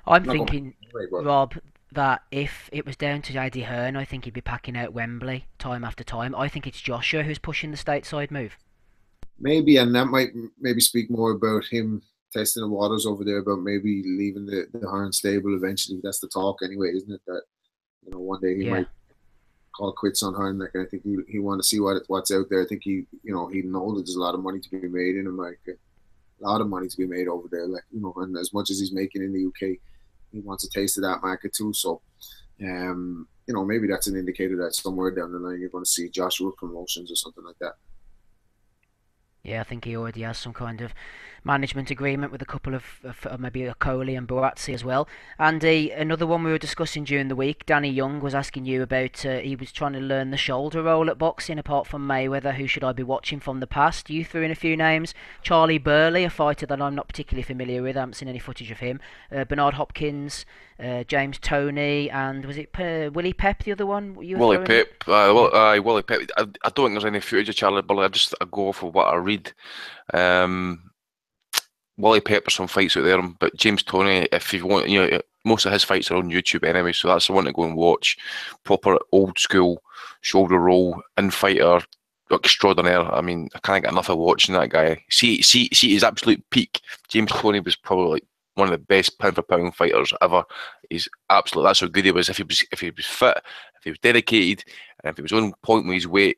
I'm thinking, Rob, that if it was down to Eddie Hearn, I think he'd be packing out Wembley time after time. I think it's Joshua who's pushing the stateside move. Maybe, and that might maybe speak more about him testing the waters over there, about maybe leaving the Hearn stable eventually. That's the talk anyway, isn't it? That one day he might call quits on Hearn. Like, I think he want to see what's out there. I think he know that there's a lot of money to be made in America, a lot of money to be made over there. Like, and as much as he's making in the UK, he wants a taste of that market too. So, maybe that's an indicator that somewhere down the line you're going to see Joshua promotions or something like that. Yeah, I think he already has some kind of management agreement with a couple of maybe a Coley and Buatsi as well. And another one we were discussing during the week, Danny Young was asking you about, he was trying to learn the shoulder roll at boxing apart from Mayweather. Who should I be watching from the past? You threw in a few names. Charlie Burley, a fighter that I'm not particularly familiar with. I haven't seen any footage of him. Bernard Hopkins, James Toney, and was it Willie Pep, the other one? Willie Pep. Willie Pep. I don't think there's any footage of Charlie Burley. I go off of what I read. Willie Pep, some fights out there, but James Toney, if you want, most of his fights are on YouTube anyway, so that's the one to go and watch. Proper old school shoulder roll infighter extraordinaire. I mean, I can't get enough of watching that guy. See his absolute peak. James Toney was probably like one of the best pound for pound fighters ever. He's absolute. That's how good he was. If he was fit, if he was dedicated, and if he was on point with his weight,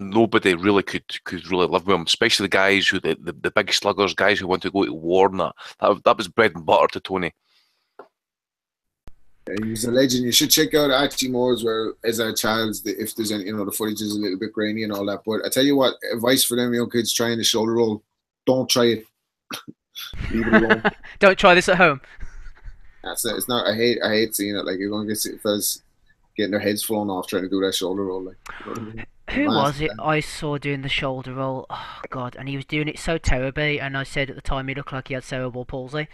nobody really could really live with him, especially the guys who the big sluggers, guys who want to go to war and that was bread and butter to Tony. He was a legend. You should check out Archie Moore's where as a child, if there's any, the footage is a little bit grainy and all that. But I tell you what, advice for them young kids trying the shoulder roll: don't try it. Leave it alone. Don't try this at home. That's it. It's not. I hate seeing it. Like you're going to get fellas getting their heads flown off trying to do that shoulder roll. Like, you know what I mean? Who was it I saw doing the shoulder roll? Oh God! And he was doing it so terribly. And I said at the time he looked like he had cerebral palsy.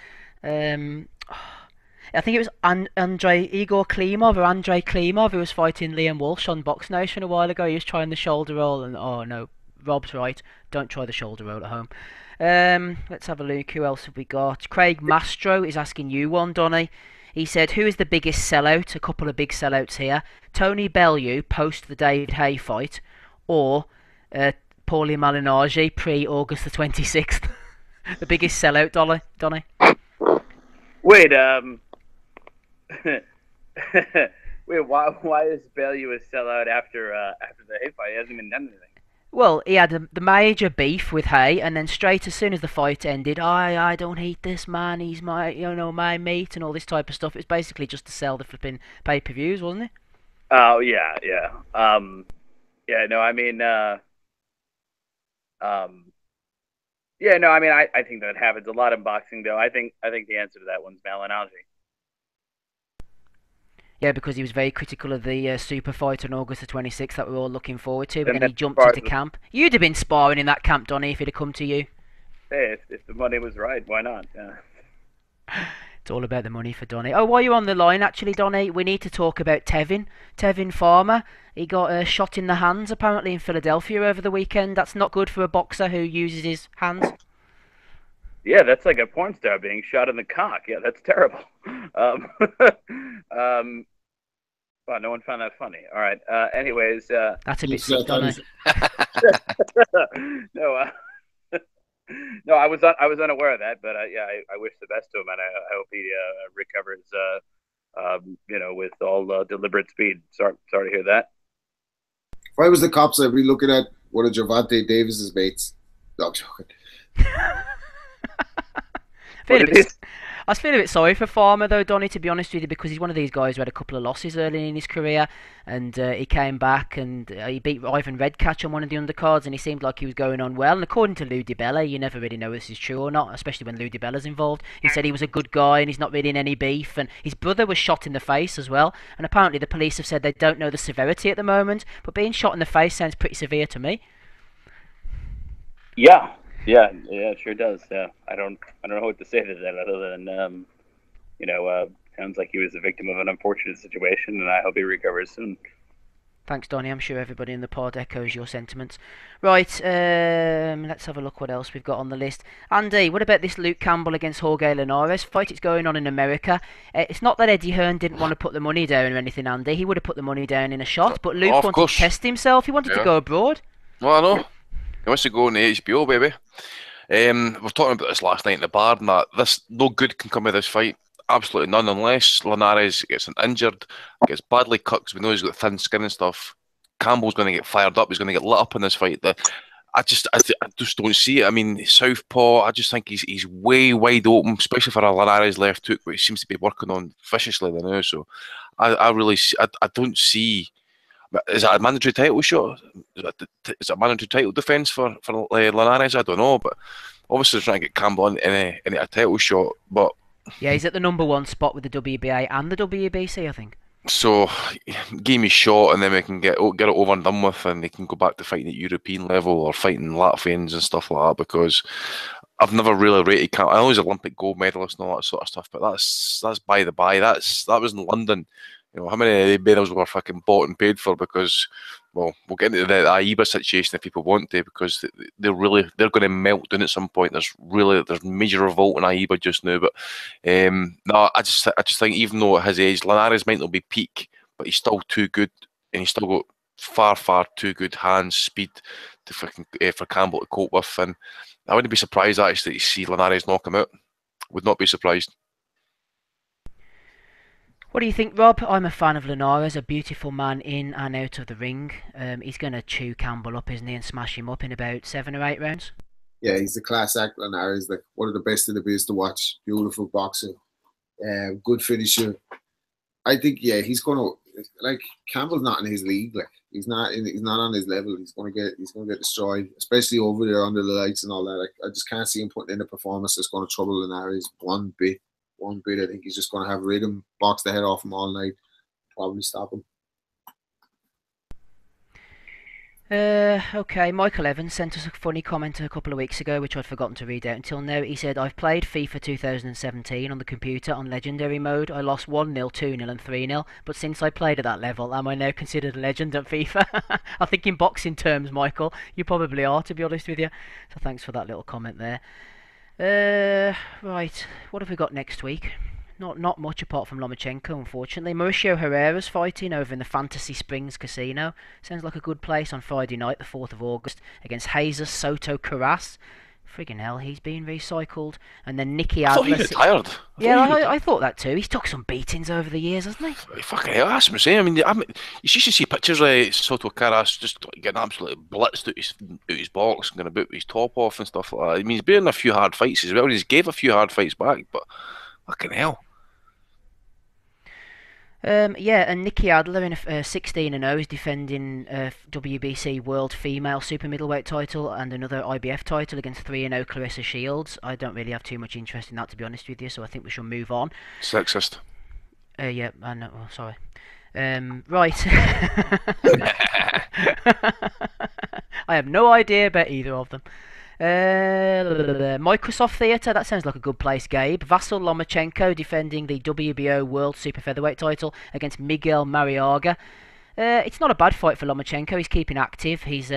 I think it was Igor Klimov or Andrei Klimov who was fighting Liam Walsh on Box Nation a while ago. He was trying the shoulder roll, and oh no, Rob's right. Don't try the shoulder roll at home. Let's have a look. Who else have we got? Craig Mastro is asking you one, Donny. He said, who is the biggest sellout? A couple of big sellouts here. Tony Bellew post the David Hay fight, or Paulie Malignaggi pre-August the 26th? The biggest sellout, Donny? Wait, wait, why is Bellew a sellout after the Hay fight? He hasn't even done anything. Well, he had the major beef with Hay, and then straight as soon as the fight ended, I don't hate this man, he's my my mate, and all this type of stuff. It was basically just to sell the flipping pay-per-views, wasn't it? Oh yeah. No, I mean, I think that happens a lot in boxing, though. I think the answer to that one's Malignaggi. Yeah, because he was very critical of the super fight on August the 26th that we're all looking forward to. But And then he that's jumped part into of- camp. You'd have been sparring in that camp, Donny, if he'd have come to you. Hey, if the money was right, why not? Yeah. It's all about the money for Donny. Oh, while you're on the line, actually, Donny, we need to talk about Tevin Farmer. He got shot in the hands, apparently, in Philadelphia over the weekend. That's not good for a boxer who uses his hands. Yeah, that's like a porn star being shot in the cock. Yeah, that's terrible. Wow, no one found that funny. All right. Anyways, That's a bit sick, Donny. no, no, I was unaware of that, but yeah, I wish the best to him, and I hope he recovers, with all deliberate speed. Sorry to hear that. If I was the cops, I'd be looking at one of Gervonta Davis's mates. No, I'm joking. I was feeling a bit sorry for Farmer, though, Donny, to be honest with you, because he's one of these guys who had a couple of losses early in his career, and he came back and he beat Ivan Redcatch on one of the undercards, and he seemed like he was going on well. And according to Lou DiBella, you never really know if this is true or not, especially when Lou DiBella's involved. He said he was a good guy and he's not really in any beef, and his brother was shot in the face as well, and apparently the police have said they don't know the severity at the moment, but being shot in the face sounds pretty severe to me. Yeah, it sure does. Yeah, I don't know what to say to that other than sounds like he was a victim of an unfortunate situation, and I hope he recovers soon. Thanks, Donny. I'm sure everybody in the pod echoes your sentiments. Right, let's have a look what else we've got on the list. Andy, what about this Luke Campbell against Jorge Linares fight? It's going on in America. It's not that Eddie Hearn didn't want to put the money down or anything, Andy. He would have put the money down in a shot, but Luke wanted to test himself. He wanted to go abroad. Well, I know. He wants to go on the HBO, baby. We were talking about this last night in the bar, and that no good can come of this fight. Absolutely none, unless Linares gets injured, gets badly cut, because we know he's got thin skin and stuff. Campbell's going to get fired up. He's going to get lit up in this fight. I just don't see it. I mean, southpaw. I just think he's way wide open, especially for a Linares left hook, which he seems to be working on viciously now. So I don't see. Is that a mandatory title shot? Is it a mandatory title defence for Linares? I don't know, but obviously they're trying to get Campbell in a title shot. But yeah, he's at the #1 spot with the WBA and the WBC, I think. So, give me a shot, and then we can get it over and done with, and they can go back to fighting at European level or fighting Latvians and stuff like that. Because I've never really rated Campbell. I know he's an Olympic gold medalist and all that sort of stuff, but that's by the by. That was in London. You know, how many medals were fucking bought and paid for? Because, well, we'll get into the AIBA situation if people want to, because they're going to melt down at some point. There's major revolt in AIBA just now, but no, I just think even though at his age, Linares might not be peak, but he's still too good, and he's still got far too good hands, speed to for Campbell to cope with, and I wouldn't be surprised actually to see Linares knock him out. Would not be surprised. What do you think, Rob? I'm a fan of Linares, a beautiful man in and out of the ring. He's going to chew Campbell up, isn't he, and smash him up in about 7 or 8 rounds? Yeah, he's a class act. Linares, like one of the best in the biz to watch. Beautiful boxer, good finisher, I think he's gonna like Campbell's not in his league. Like he's not on his level. He's gonna get destroyed, especially over there under the lights and all that. Like, I just can't see him putting in a performance that's gonna trouble Linares one bit. I think he's just gonna have rhythm, box the head off him all night, probably stop him. Okay, Michael Evans sent us a funny comment a couple of weeks ago, which I'd forgotten to read out until now. He said, I've played FIFA 2017 on the computer on Legendary mode. I lost 1-0, 2-0 and 3-0, but since I played at that level, am I now considered a legend at FIFA? I think in boxing terms, Michael, you probably are, to be honest with you. So thanks for that little comment there. Right, what have we got next week? Not much apart from Lomachenko, unfortunately. Mauricio Herrera's fighting over in the Fantasy Springs Casino. Sounds like a good place on Friday night, the 4th of August, against Jesus Soto Carras. Friggin' hell, he's been recycled. And then Nicky Adler. I thought he retired. I thought that too. He's took some beatings over the years, hasn't he? Fucking hell, that's what I'm saying. I mean, you used to see pictures of Soto Carras just getting absolutely blitzed out his box and going about with his top off and stuff like that. I mean, he's been in a few hard fights as well. He's gave a few hard fights back, but fucking hell. And Nicky Adler in 16-0 is defending WBC World Female Super Middleweight title and another IBF title against 3-0 Clarissa Shields. I don't really have too much interest in that, to be honest with you, so I think we should move on. Sexist. Yeah, I know. Oh, sorry. Right. I have no idea about either of them. Microsoft Theatre, that sounds like a good place, Gabe. Vasyl Lomachenko defending the WBO World Super Featherweight title against Miguel Mariaga. It's not a bad fight for Lomachenko. He's keeping active. He's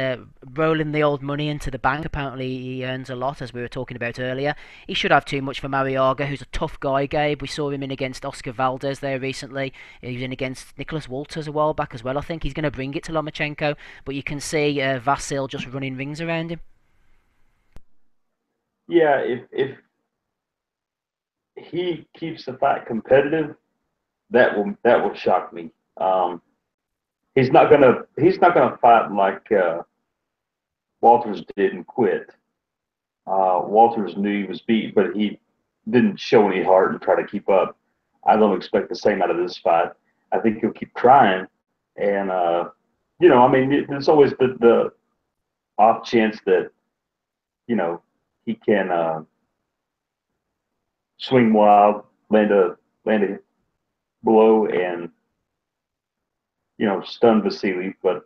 rolling the old money into the bank. Apparently he earns a lot, as we were talking about earlier. He should have too much for Mariaga, who's a tough guy, Gabe. We saw him in against Oscar Valdez there recently. He was in against Nicholas Walters a while back as well, I think. He's going to bring it to Lomachenko, but you can see Vasyl just running rings around him. Yeah, if he keeps the fight competitive, that will shock me. He's not gonna fight like Walters did and quit. Walters knew he was beat, but he didn't show any heart and try to keep up. I don't expect the same out of this fight. I think he'll keep trying, and I mean, there's always the off chance that he can swing wild, land a blow, and stun Vasily. But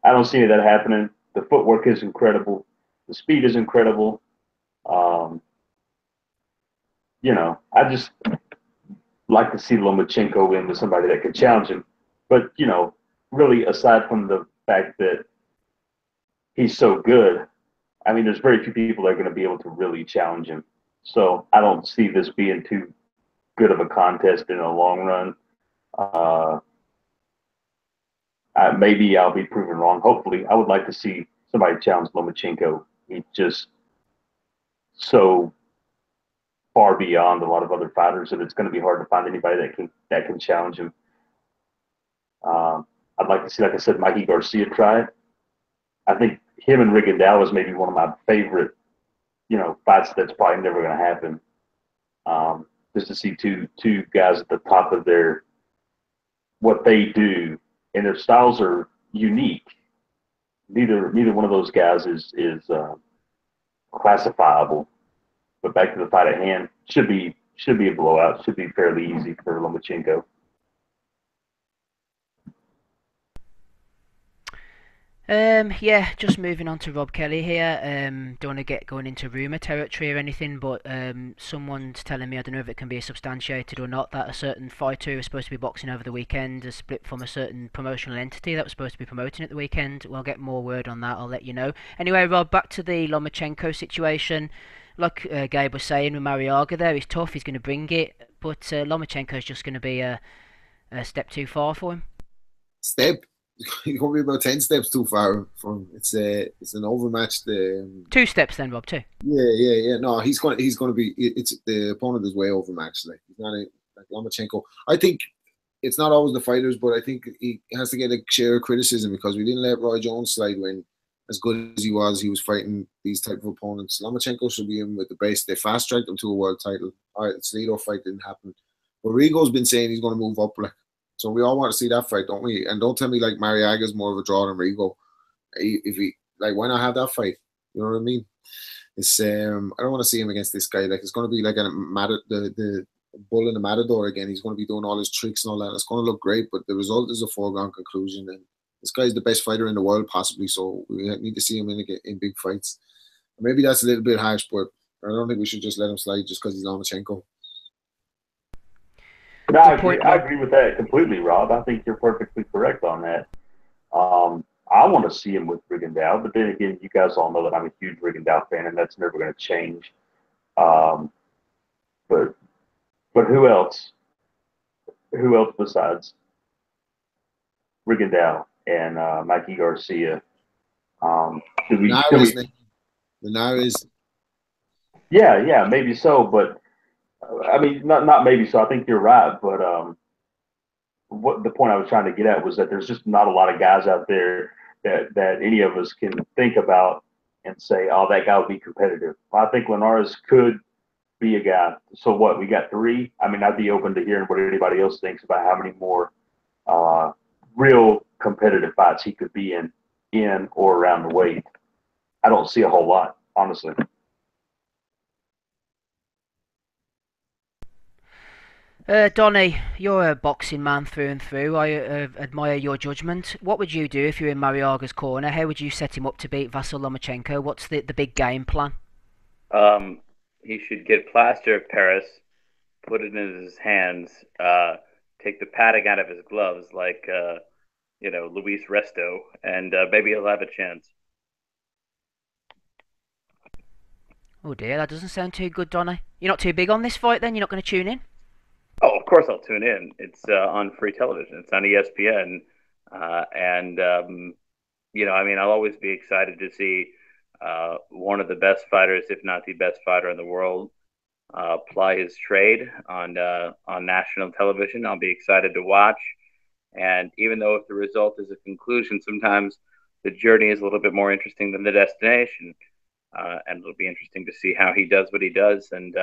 I don't see any of that happening. The footwork is incredible. The speed is incredible. I just like to see Lomachenko win with somebody that could challenge him. But really, aside from the fact that he's so good, I mean, there's very few people that are going to be able to really challenge him. So I don't see this being too good of a contest in the long run. Maybe I'll be proven wrong. Hopefully, I would like to see somebody challenge Lomachenko. He's just so far beyond a lot of other fighters that it's going to be hard to find anybody that can challenge him. I'd like to see, like I said, Mikey Garcia try it. I think him and Rigondeaux is maybe one of my favorite, fights that's probably never going to happen. Just to see two guys at the top of what they do, and their styles are unique. Neither one of those guys is classifiable. But back to the fight at hand, should be a blowout. Should be fairly easy for Lomachenko. Just moving on to Rob Kelly here. Don't want to get going into rumour territory or anything, but someone's telling me, I don't know if it can be substantiated or not, that a certain fighter who was supposed to be boxing over the weekend has split from a certain promotional entity that was supposed to be promoting at the weekend. We'll get more word on that, I'll let you know. Anyway, Rob, back to the Lomachenko situation. Like Gabe was saying with Mariaga there, he's tough, he's going to bring it, but Lomachenko's just going to be a step too far for him. Step? You're going to be about 10 steps too far from it's an overmatched 2 steps then, Rob, too. Yeah. No, he's going to be, it's the opponent is way overmatched. Like he's not like Lomachenko. I think it's not always the fighters, but I think he has to get a share of criticism because we didn't let Roy Jones slide when, as good as he was fighting these type of opponents. Lomachenko should be in with the base. They fast tracked him to a world title. All right, the Slido fight didn't happen. But Rigo's been saying he's going to move up. Like So we all want to see that fight, don't we? And don't tell me like Mariaga's more of a draw than Rigo. If he like, why not have that fight? You know what I mean? It's I don't want to see him against this guy. Like it's going to be like the bull in the matador again. He's going to be doing all his tricks and all that. It's going to look great, but the result is a foregone conclusion. And this guy's the best fighter in the world, possibly. So we need to see him in big fights. Maybe that's a little bit harsh, but I don't think we should just let him slide just because he's Lomachenko. No, I agree with that completely, Rob. I think you're perfectly correct on that. I want to see him with Rigondeaux, but then again, you guys all know that I'm a huge Rigondeaux fan, and that's never going to change. But who else? Who else besides Rigondeaux and Mikey Garcia? Linares. Yeah, maybe so, but I mean, not maybe so. I think you're right, but what the point I was trying to get at was that there's just not a lot of guys out there that any of us can think about and say, oh, that guy would be competitive. I think Linares could be a guy. So what? We got 3. I mean, I'd be open to hearing what anybody else thinks about how many more real competitive fights he could be in or around the weight. I don't see a whole lot, honestly. Donny, you're a boxing man through and through. I admire your judgment. What would you do if you were in Mariaga's corner? How would you set him up to beat Vasyl Lomachenko? What's the big game plan? He should get plaster of Paris, put it in his hands, take the padding out of his gloves like, Luis Resto, and maybe he'll have a chance. Oh dear, that doesn't sound too good, Donny. You're not too big on this fight then? You're not going to tune in? Oh, of course I'll tune in. It's on free television. It's on ESPN. I'll always be excited to see one of the best fighters, if not the best fighter in the world, ply his trade on national television. I'll be excited to watch. And even though if the result is a conclusion, sometimes the journey is a little bit more interesting than the destination. And it'll be interesting to see how he does what he does. And,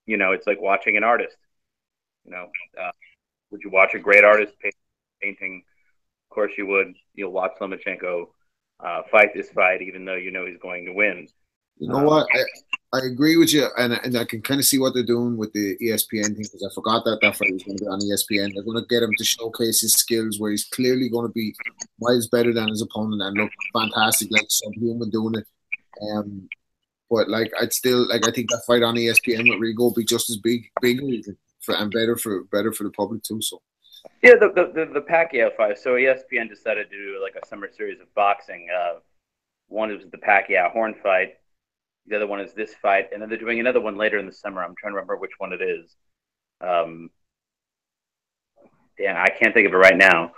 it's like watching an artist. Would you watch a great artist painting? Of course you would. You'll watch Lomachenko fight this fight, even though you know he's going to win. You know what? I agree with you, and I can kind of see what they're doing with the ESPN thing, because I forgot that fight was going to be on ESPN. They're going to get him to showcase his skills, where he's clearly going to be miles better than his opponent and look fantastic, like subhuman doing it. But like I think that fight on ESPN with Rigo will be just as bigger and better for the public too. So yeah, the Pacquiao fight. So ESPN decided to do like a summer series of boxing. One was the Pacquiao Horn fight. The other one is this fight, and then they're doing another one later in the summer. I'm trying to remember which one it is. I can't think of it right now.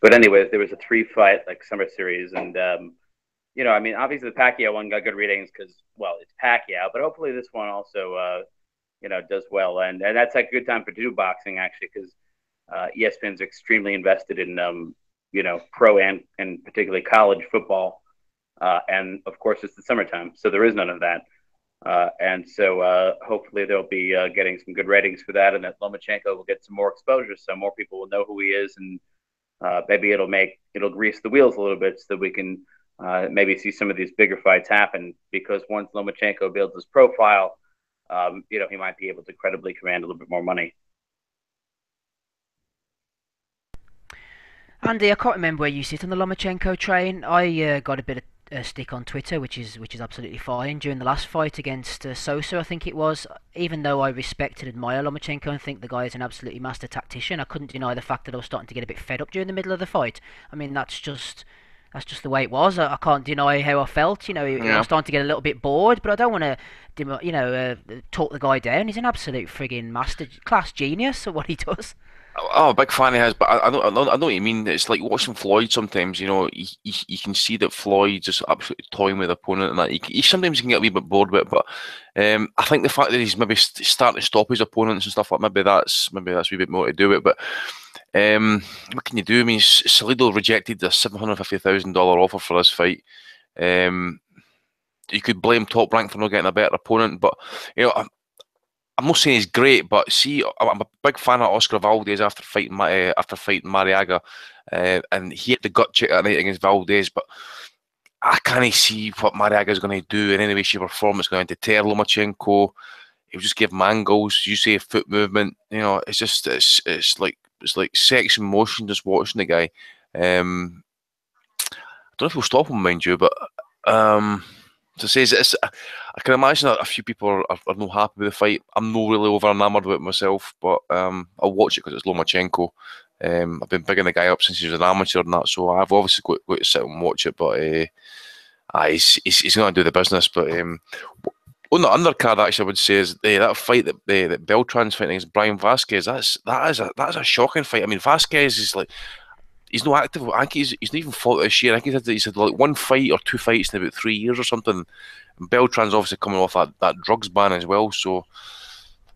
But anyways, there was a 3-fight like summer series, and obviously the Pacquiao one got good ratings because, well, it's Pacquiao, but hopefully this one also does well, and that's a good time to do boxing actually, because ESPN's extremely invested in pro and particularly college football. And of course, it's the summertime, so there is none of that. And so hopefully they'll be getting some good ratings for that, and that Lomachenko will get some more exposure, so more people will know who he is, and maybe it'll grease the wheels a little bit, so that we can maybe see some of these bigger fights happen. Because once Lomachenko builds his profile, he might be able to credibly command a little bit more money. Andy, I can't remember where you sit on the Lomachenko train. I got a bit of stick on Twitter, which is absolutely fine, during the last fight against Sosa, I think it was. Even though I respect and admire Lomachenko and think the guy is an absolutely master tactician, I couldn't deny the fact that I was starting to get a bit fed up during the middle of the fight. I mean, that's just the way it was. I can't deny how I felt. I was starting to get a little bit bored, but I don't want to, talk the guy down. He's an absolute frigging master class genius at what he does. I'm a big fan of his, but I know what you mean. It's like watching Floyd sometimes. You can see that Floyd just absolutely toying with the opponent, and that he sometimes can get a wee bit bored with it. But I think the fact that he's maybe starting to stop his opponents and stuff like maybe that's a wee bit more to do with it. But what can you do? I mean, Salido rejected the $750,000 offer for this fight. You could blame Top Rank for not getting a better opponent, but I'm not saying he's great, but see, I'm a big fan of Oscar Valdez after fighting Mariaga, and he had the gut check that night against Valdez, but I can't see what Mariaga is going to do in any way, shape, or form. It's going to deter Lomachenko. He'll just give man goals. You say foot movement, it's just it's like sex in motion just watching the guy. I don't know if he'll stop him, mind you, but to say I can imagine a few people are not happy with the fight. I'm not really over enamoured with it myself, but I'll watch it because it's Lomachenko. I've been bigging the guy up since he was an amateur and that, so I've obviously got to sit and watch it. But he's going to do the business. But on the undercard, actually, I would say is that fight that Beltran's fighting against Brian Vasquez. That is a shocking fight. I mean, Vasquez is like, he's not active. I think he's not even fought this year. I think he's had like one fight or two fights in about 3 years or something. And Beltran's obviously coming off that drugs ban as well. So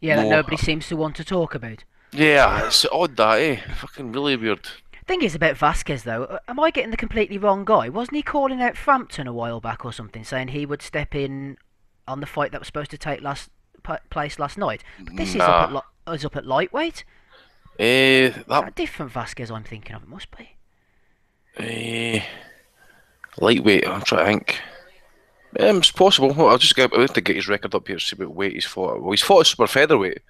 yeah, that nobody seems to want to talk about. Yeah, it's odd that, fucking really weird. Thing is about Vasquez though, am I getting the completely wrong guy? Wasn't he calling out Frampton a while back or something, saying he would step in on the fight that was supposed to take place last night? But this is up at lightweight. Is that a different Vasquez I'm thinking of? It must be. Lightweight. I'm trying to think. It's possible. I'll have to get his record up here to see what weight he's fought. Well, he's fought at super featherweight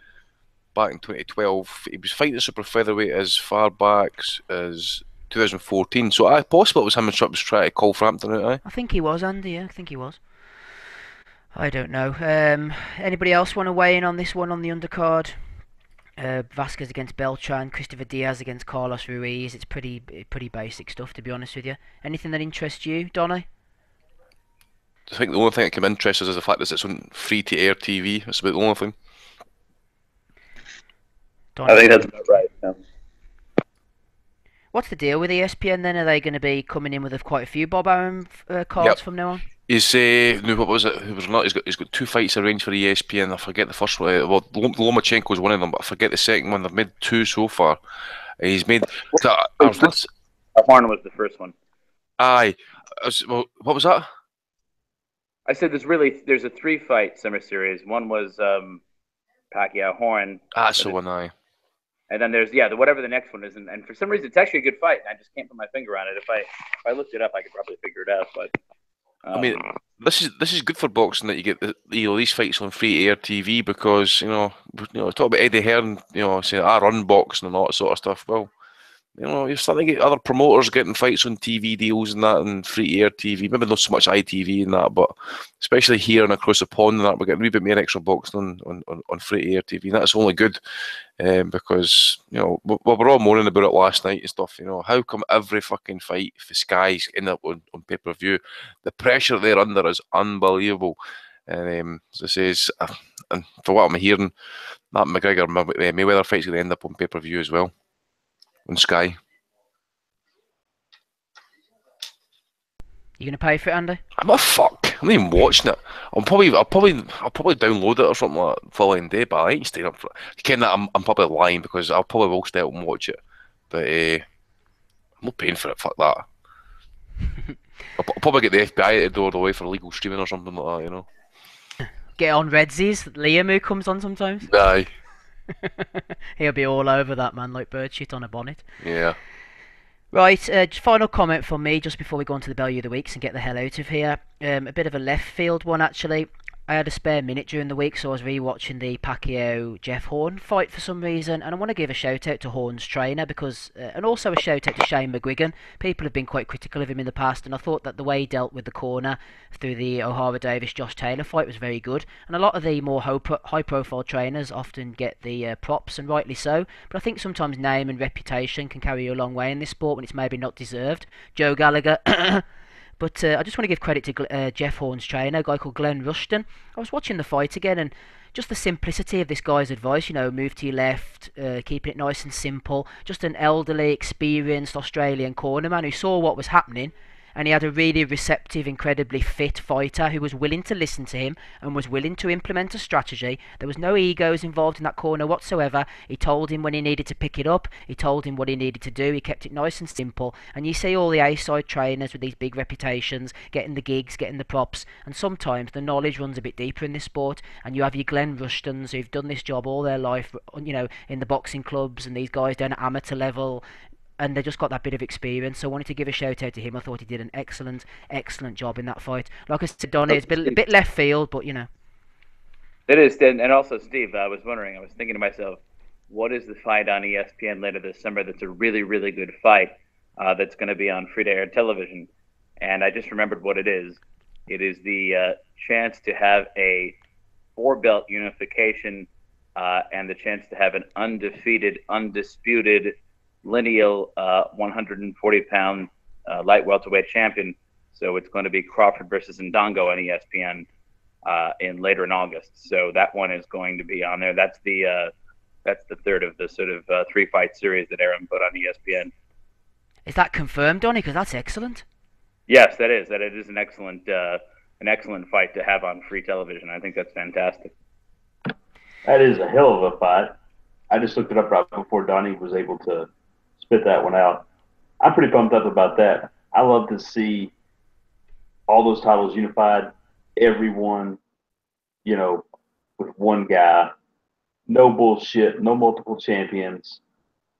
back in 2012. He was fighting at super featherweight as far back as 2014. So possible it was him and was trying to call Frampton out. I think he was, Andy. Yeah, I think he was. I don't know. Anybody else want to weigh in on this one on the undercard? Vasquez against Beltran, Christopher Diaz against Carlos Ruiz. It's pretty basic stuff, to be honest with you. Anything that interests you, Donny? I think the only thing that can interest us is the fact that it's on free-to-air TV. That's about the only thing. I think that's about right. Yeah. What's the deal with ESPN then? Are they going to be coming in with quite a few Bob Arum cards from now on? He's what was it? Who was not? He's got 2 fights arranged for ESPN. I forget the first one. Well, Lomachenko is one of them, but I forget the second one. They've made 2 so far. He's made. Horn was the first one. Aye. Well, what was that? I said there's a 3-fight summer series. One was Pacquiao Horn. That's the one. Aye. And then there's whatever the next one is, and for some reason it's actually a good fight. And I just can't put my finger on it. If I looked it up, I could probably figure it out. But I mean, this is good for boxing that you get these fights on free-to-air TV because talk about Eddie Hearn, saying I run boxing and all that sort of stuff. Well, you're starting to get other promoters getting fights on TV deals and that, and free-to-air TV. Maybe not so much ITV and that, but especially here and across the pond and that, we're getting a wee bit more extra boxing on free-to-air TV. And that's only good because we were all moaning about it last night and stuff. How come every fucking fight for Sky's end up on pay-per-view? The pressure they're under is unbelievable. And as I says, and for what I'm hearing, that McGregor Mayweather fight's going to end up on pay-per-view as well. On Sky. You gonna pay for it, Andy? I'm not fuck. I'm not even watching it. I'll probably download it or something like that the following day. But I ain't staying up for it. You can that I'm probably lying because I'll probably will stay up and watch it. But I'm not paying for it. Fuck that. I'll probably get the FBI to do it away for illegal streaming or something like that. Get on Redsies. Liam, who comes on sometimes. Aye. He'll be all over that, man, like bird shit on a bonnet. Yeah. Right, final comment from me just before we go on to the Value of the Weeks and get the hell out of here. A bit of a left field one, actually. I had a spare minute during the week, so I was rewatching the Pacquiao-Jeff Horn fight for some reason, and I want to give a shout out to Horn's trainer because, and also a shout out to Shane McGuigan. People have been quite critical of him in the past, and I thought that the way he dealt with the corner through the O'Hara Davis-Josh Taylor fight was very good. And a lot of the more high-profile trainers often get the props, and rightly so. But I think sometimes name and reputation can carry you a long way in this sport when it's maybe not deserved. Joe Gallagher. But I just want to give credit to Jeff Horn's trainer, a guy called Glenn Rushton. I was watching the fight again, and just the simplicity of this guy's advice, move to your left, keeping it nice and simple. Just an elderly, experienced Australian cornerman who saw what was happening and he had a really receptive, incredibly fit fighter who was willing to listen to him and was willing to implement a strategy. There was no egos involved in that corner whatsoever. He told him when he needed to pick it up, he told him what he needed to do, he kept it nice and simple. And you see all the A-side trainers with these big reputations getting the gigs, getting the props, and sometimes the knowledge runs a bit deeper in this sport, and you have your Glenn Rushtons who've done this job all their life, you know, in the boxing clubs, and these guys down at amateur level, and they just got that bit of experience. So I wanted to give a shout out to him. I thought he did an excellent job in that fight. Like I said, Donnie, it's a bit left field, but you know. It is, and also Steve, I was thinking to myself, what is the fight on ESPN later this summer that's a really, really good fight that's going to be on free-to-air television? And I just remembered what it is. It is the chance to have a four-belt unification and the chance to have an undefeated, undisputed lineal 140-pound light welterweight champion. So it's going to be Crawford versus Ndongo on ESPN later in August. So that one is going to be on there. That's the third of the sort of three-fight series that Aaron put on ESPN. Is that confirmed, Donnie? Because that's excellent. Yes, that is. That it is an excellent fight to have on free television. I think that's fantastic. That is a hell of a fight. I just looked it up right before Donnie was able to spit that one out. I'm pretty pumped up about that. I love to see all those titles unified, everyone, you know, with one guy. No bullshit, no multiple champions,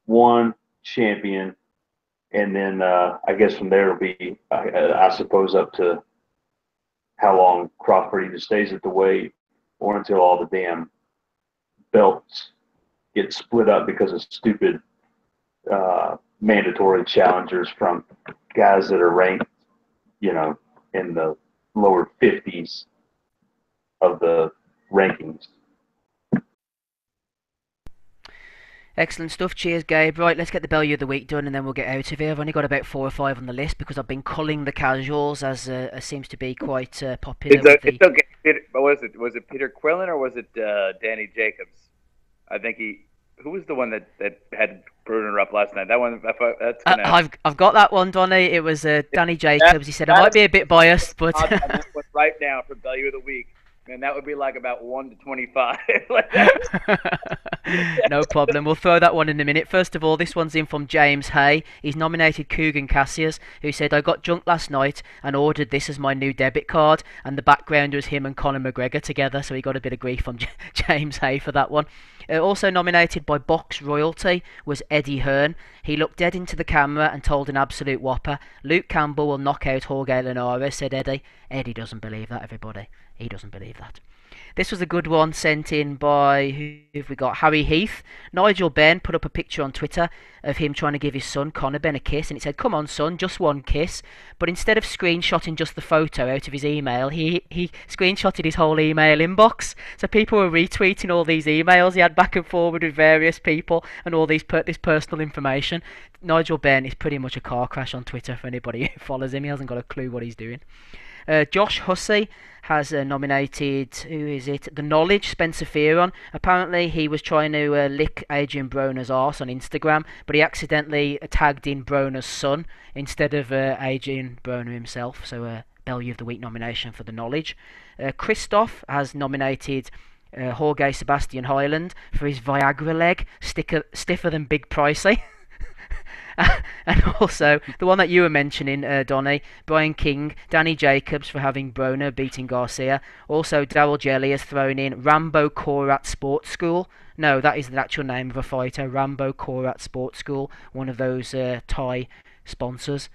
one champion. And then I guess from there it'll be, I suppose, up to how long Crawford either stays at the weight or until all the damn belts get split up because of stupid mandatory challengers from guys that are ranked, you know, in the lower 50s of the rankings. Excellent stuff. Cheers, Gabe. Right, let's get the Bellew of the Week done and then we'll get out of here. I've only got about 4 or 5 on the list because I've been culling the casuals as seems to be quite popular. It's okay. Was it Peter Quillen or was it Danny Jacobs? I think who was the one that had Bruner up last night? That one. That's I've got that one, Donnie. It was Danny Jacobs. He said I might be a bit biased, but right now for Bellew of the Week. And that would be like about 1 to 25. No problem. We'll throw that one in a minute. First of all, this one's in from James Hay. He's nominated Kugan Cassius, who said, I got drunk last night and ordered this as my new debit card. And the background was him and Conor McGregor together. So he got a bit of grief from James Hay for that one. Also nominated by Box Royalty was Eddie Hearn. He looked dead into the camera and told an absolute whopper. Luke Campbell will knock out Jorge Linares, said Eddie. Eddie doesn't believe that, everybody. He doesn't believe that. This was a good one sent in by, who have we got? Harry Heath. Nigel Benn put up a picture on Twitter of him trying to give his son Conor Ben a kiss, and it said, come on son, just one kiss. But instead of screenshotting just the photo out of his email, he screenshotted his whole email inbox. So people were retweeting all these emails he had back and forward with various people and all this personal information. Nigel Benn is pretty much a car crash on Twitter for anybody who follows him. He hasn't got a clue what he's doing. Josh Hussey has nominated, who is it? The Knowledge, Spencer Fearon. Apparently he was trying to lick Adrian Broner's arse on Instagram, but he accidentally tagged in Broner's son instead of Adrian Broner himself. So Bellew of the Week nomination for The Knowledge. Christoph has nominated Jorge Sebastian Hyland for his Viagra leg, stiffer than Big Pricey. And also, the one that you were mentioning, Donny, Brian King, Danny Jacobs for having Broner beating Garcia. Also, Daryl Jelly has thrown in Rambo Korat Sports School. No, that is the actual name of a fighter, Rambo Korat Sports School, one of those Thai sponsors.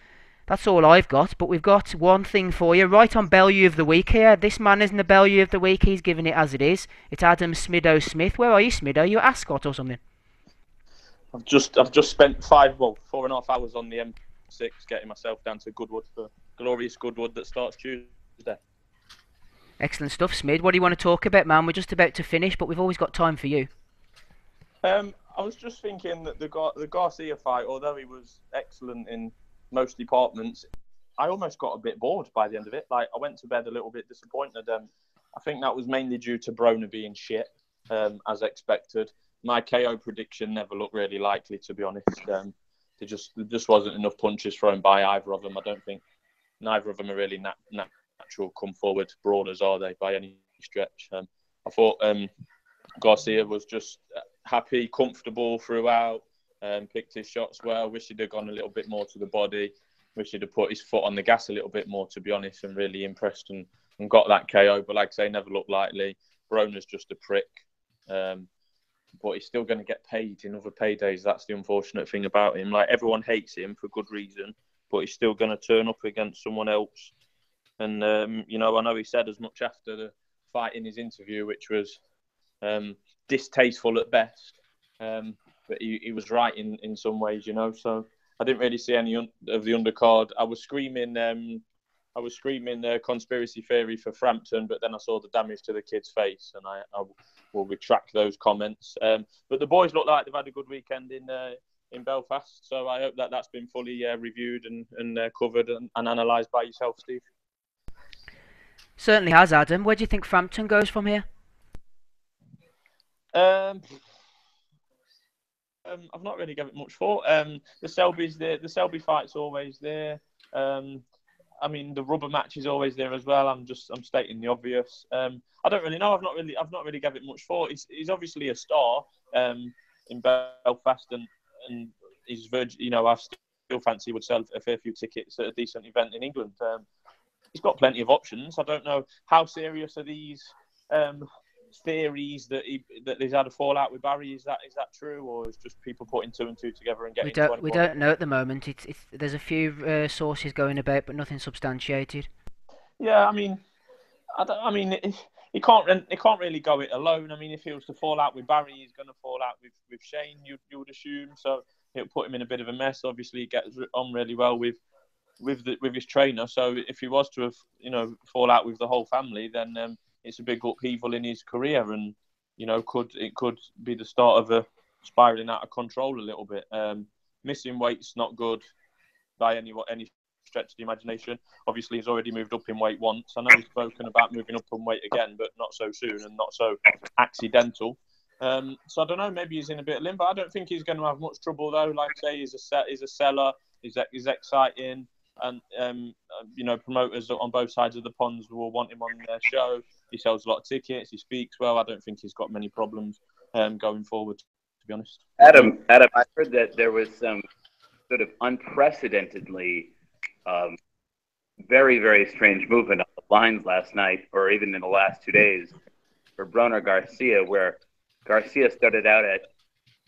That's all I've got, but we've got one thing for you, right on Bellew of the Week here. This man isn't the Bellew of the Week, he's giving it as it is. It's Adam Smido Smith. Where are you, Smido? Are you at Ascot or something? I've just spent 4.5 hours on the M6 getting myself down to Goodwood for glorious Goodwood that starts Tuesday. Excellent stuff, Smid. What do you want to talk about, man? We're just about to finish, but we've always got time for you. I was just thinking that the Garcia fight, although he was excellent in most departments, I almost got a bit bored by the end of it. Like, I went to bed a little bit disappointed. I think that was mainly due to Broner being shit, as expected. My KO prediction never looked really likely, to be honest. There just wasn't enough punches thrown by either of them, I don't think. neither of them are really natural come forward brawlers, are they, by any stretch? I thought Garcia was just happy, comfortable throughout, picked his shots well. Wish he'd have gone a little bit more to the body. Wish he'd have put his foot on the gas a little bit more, to be honest, and really impressed and got that KO. But like I say, never looked likely. Broner's just a prick. But he's still going to get paid in other paydays. That's the unfortunate thing about him. Like, everyone hates him for good reason, but he's still going to turn up against someone else. And, I know he said as much after the fight in his interview, which was distasteful at best. But he was right in some ways, So I didn't really see any of the undercard. I was screaming conspiracy theory for Frampton, but then I saw the damage to the kid's face, and I will retract those comments. But the boys look like they've had a good weekend in Belfast, so I hope that's been fully reviewed and covered and analysed by yourself, Steve. Certainly has, Adam. Where do you think Frampton goes from here? I've not really given it much thought. The Selby's there. The Selby fight's always there. The rubber match is always there as well. I'm stating the obvious. I don't really know. I've not really given it much thought. He's obviously a star in Belfast, and he's I still fancy he would sell a fair few tickets at a decent event in England. He's got plenty of options. I don't know how serious are these theories that he's had a fallout with Barry. Is that true, or is just people putting two and two together and getting? We don't know at the moment. There's a few sources going about, but nothing substantiated. Yeah, he can't really go it alone. If he was to fall out with Barry, he's going to fall out with Shane. You would assume, so it'll put him in a bit of a mess. Obviously, he gets on really well with his trainer. So if he was to have fall out with the whole family, then it's a big upheaval in his career, and it could be the start of a spiraling out of control a little bit. Missing weight's not good by any stretch of the imagination. Obviously, he's already moved up in weight once. I know he's spoken about moving up in weight again, but not so soon and not so accidental. So I don't know. Maybe he's in a bit of limbo. I don't think he's going to have much trouble though. Like I say, he's a seller. He's exciting. And promoters on both sides of the ponds will want him on their show. He sells a lot of tickets. He speaks well. I don't think he's got many problems going forward, to be honest. Adam, I heard that there was some sort of unprecedentedly very, very strange movement on the lines last night, or even in the last 2 days, for Broner Garcia, where Garcia started out at,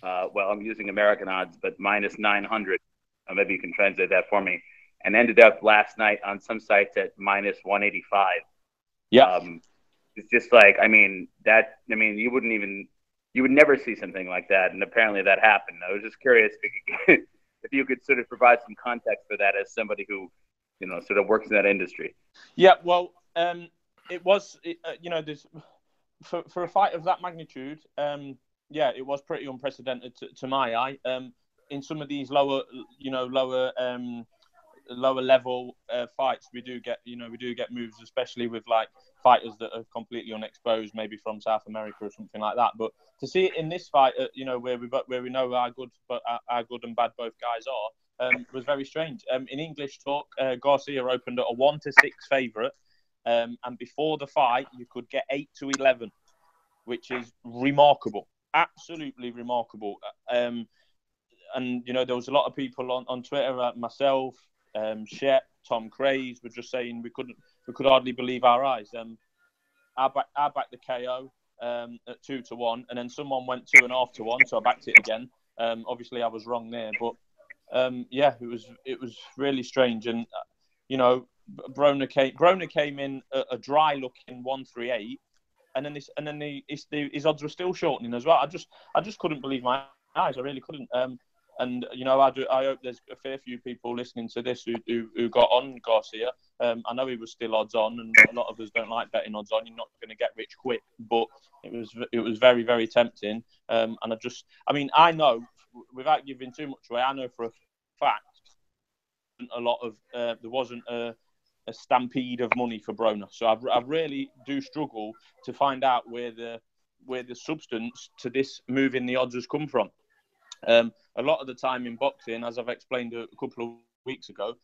I'm using American odds, but minus 900. Maybe you can translate that for me. And ended up last night on some sites at minus 185. Yeah. It's just like, you would never see something like that. And apparently that happened. I was just curious if you could sort of provide some context for that as somebody who, sort of works in that industry. Yeah, well, it was, there's, for a fight of that magnitude, it was pretty unprecedented to my eye. In some of these lower level fights, we do get moves, especially with like fighters that are completely unexposed, maybe from South America or something like that. But to see it in this fight, where we know how good and bad both guys are, was very strange. In English talk, Garcia opened at a 1-6 favourite, and before the fight, you could get 8-11, which is remarkable, absolutely remarkable. And there was a lot of people on Twitter, myself, Shep, Tom Craze, were just saying we could hardly believe our eyes. I backed the KO at 2-1, and then someone went 2.5-1, so I backed it again. Obviously, I was wrong there, but it was really strange. And Broner came in a dry looking 138, and then his odds were still shortening as well. I just couldn't believe my eyes. I really couldn't. And I hope there's a fair few people listening to this who got on Garcia. I know he was still odds on, and a lot of us don't like betting odds on. You're not going to get rich quick, but it was very, very tempting. And I know, without giving too much away, I know for a fact there wasn't a stampede of money for Broner. So I really do struggle to find out where the substance to this move in the odds has come from. A lot of the time in boxing, as I've explained a couple of weeks ago,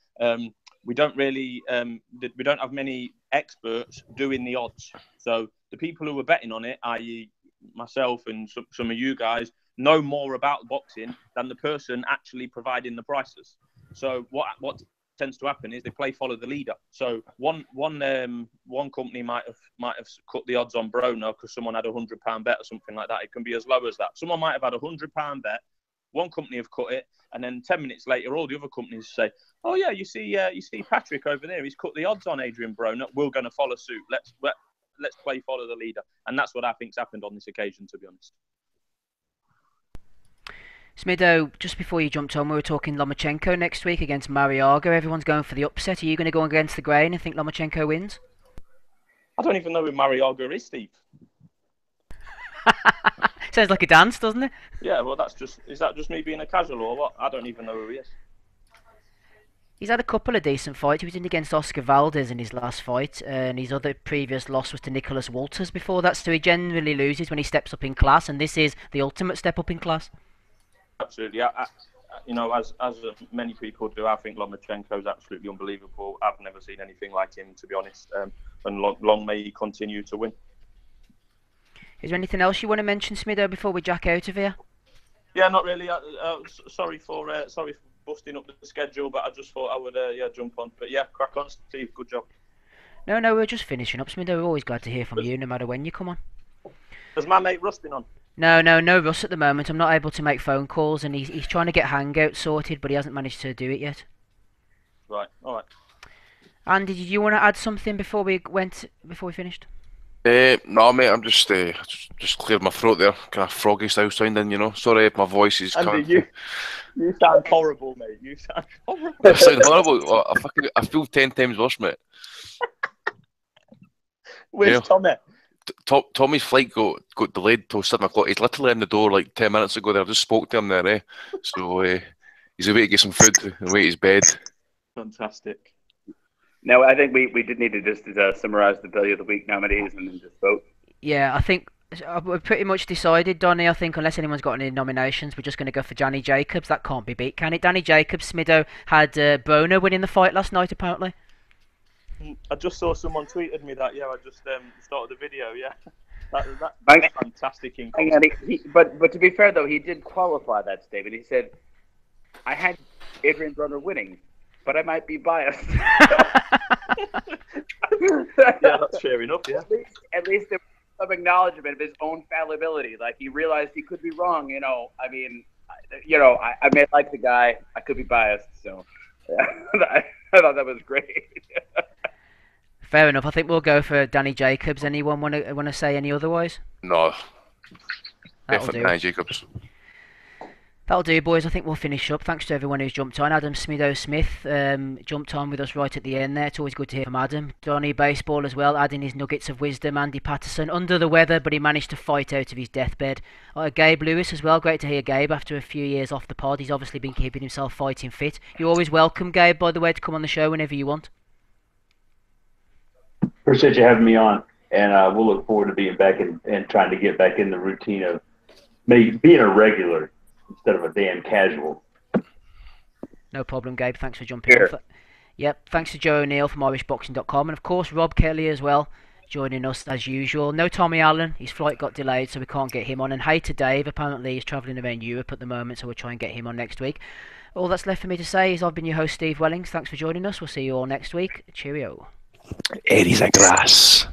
we don't really we don't have many experts doing the odds. So the people who are betting on it, i.e. myself and some of you guys, know more about boxing than the person actually providing the prices. So what tends to happen is they play follow the leader. So one company might have cut the odds on Broner because someone had £100 bet or something like that. It can be as low as that. Someone might have had £100 bet. One company have cut it, and then 10 minutes later, all the other companies say, "Oh yeah, you see Patrick over there. He's cut the odds on Adrian Broner. We're going to follow suit. Let's play follow the leader." And that's what I think's happened on this occasion, to be honest. Smido, just before you jumped on, we were talking Lomachenko next week against Mariaga. Everyone's going for the upset. Are you going to go against the grain and think Lomachenko wins? I don't even know who Mariaga is, Steve. Sounds like a dance, doesn't it? Yeah, well, is that just me being a casual or what? I don't even know who he is. He's had a couple of decent fights. He was in against Oscar Valdez in his last fight, and his other previous loss was to Nicholas Walters before that, so he generally loses when he steps up in class, and this is the ultimate step up in class. Absolutely. As many people do, I think Lomachenko is absolutely unbelievable. I've never seen anything like him, to be honest, and long may he continue to win. Is there anything else you want to mention, Smido, before we jack out of here? Yeah, not really. Sorry for busting up the schedule, but I just thought I would jump on. But yeah, crack on, Steve. Good job. No, we're just finishing up, Smido. We're always glad to hear from you, no matter when you come on. Has my mate Russ been on? No Russ at the moment. I'm not able to make phone calls, and he's trying to get Hangout sorted, but he hasn't managed to do it yet. Right, all right. Andy, did you want to add something before we finished? No, mate. I'm just cleared my throat there. Kind of froggy style sounding, you know. Sorry if my voice is. Andy, you sound horrible, mate. You sound horrible. I sound horrible. I feel 10 times worse, mate. Where's Tommy? Tommy's flight got delayed till 7 o'clock. He's literally in the door like 10 minutes ago. There, I just spoke to him there, So he's away to get some food and away to his bed. Fantastic. No, I think we did need to just summarise the Billy of the Week nominees and then just vote. Yeah, I think we're pretty much decided, Donny. I think unless anyone's got any nominations, we're just going to go for Danny Jacobs. That can't be beat, can it? Danny Jacobs, Smido, had Broner winning the fight last night, apparently. I just saw someone tweeted me that. Yeah, I just started the video. Yeah, that's fantastic. But to be fair though, he did qualify that statement. He said, "I had Adrian Broner winning, but I might be biased." Yeah, that's fair enough. Yeah, at least there was some acknowledgement of his own fallibility. Like he realized he could be wrong. I may like the guy. I could be biased. So I thought that was great. Fair enough. I think we'll go for Danny Jacobs. Anyone want to say any otherwise? No. That'll Definitely do. Danny Jacobs. That'll do, boys. I think we'll finish up. Thanks to everyone who's jumped on. Adam Smido Smith jumped on with us right at the end there. It's always good to hear from Adam. Donny Baseball as well, adding his nuggets of wisdom. Andy Patterson, under the weather, but he managed to fight out of his deathbed. Gabe Lewis as well. Great to hear Gabe after a few years off the pod. He's obviously been keeping himself fighting fit. You're always welcome, Gabe, by the way, to come on the show whenever you want. Appreciate you having me on, and we'll look forward to being back and trying to get back in the routine of maybe being a regular instead of a damn casual. No problem, Gabe. Thanks for jumping on. Yep, thanks to Joe O'Neill from IrishBoxing.com, and of course Rob Kelly as well, joining us as usual. No Tommy Allen, his flight got delayed, so we can't get him on. And hey to Dave, apparently he's travelling around Europe at the moment, so we'll try and get him on next week. All that's left for me to say is I've been your host, Steve Wellings. Thanks for joining us. We'll see you all next week. Cheerio. Aries of grass.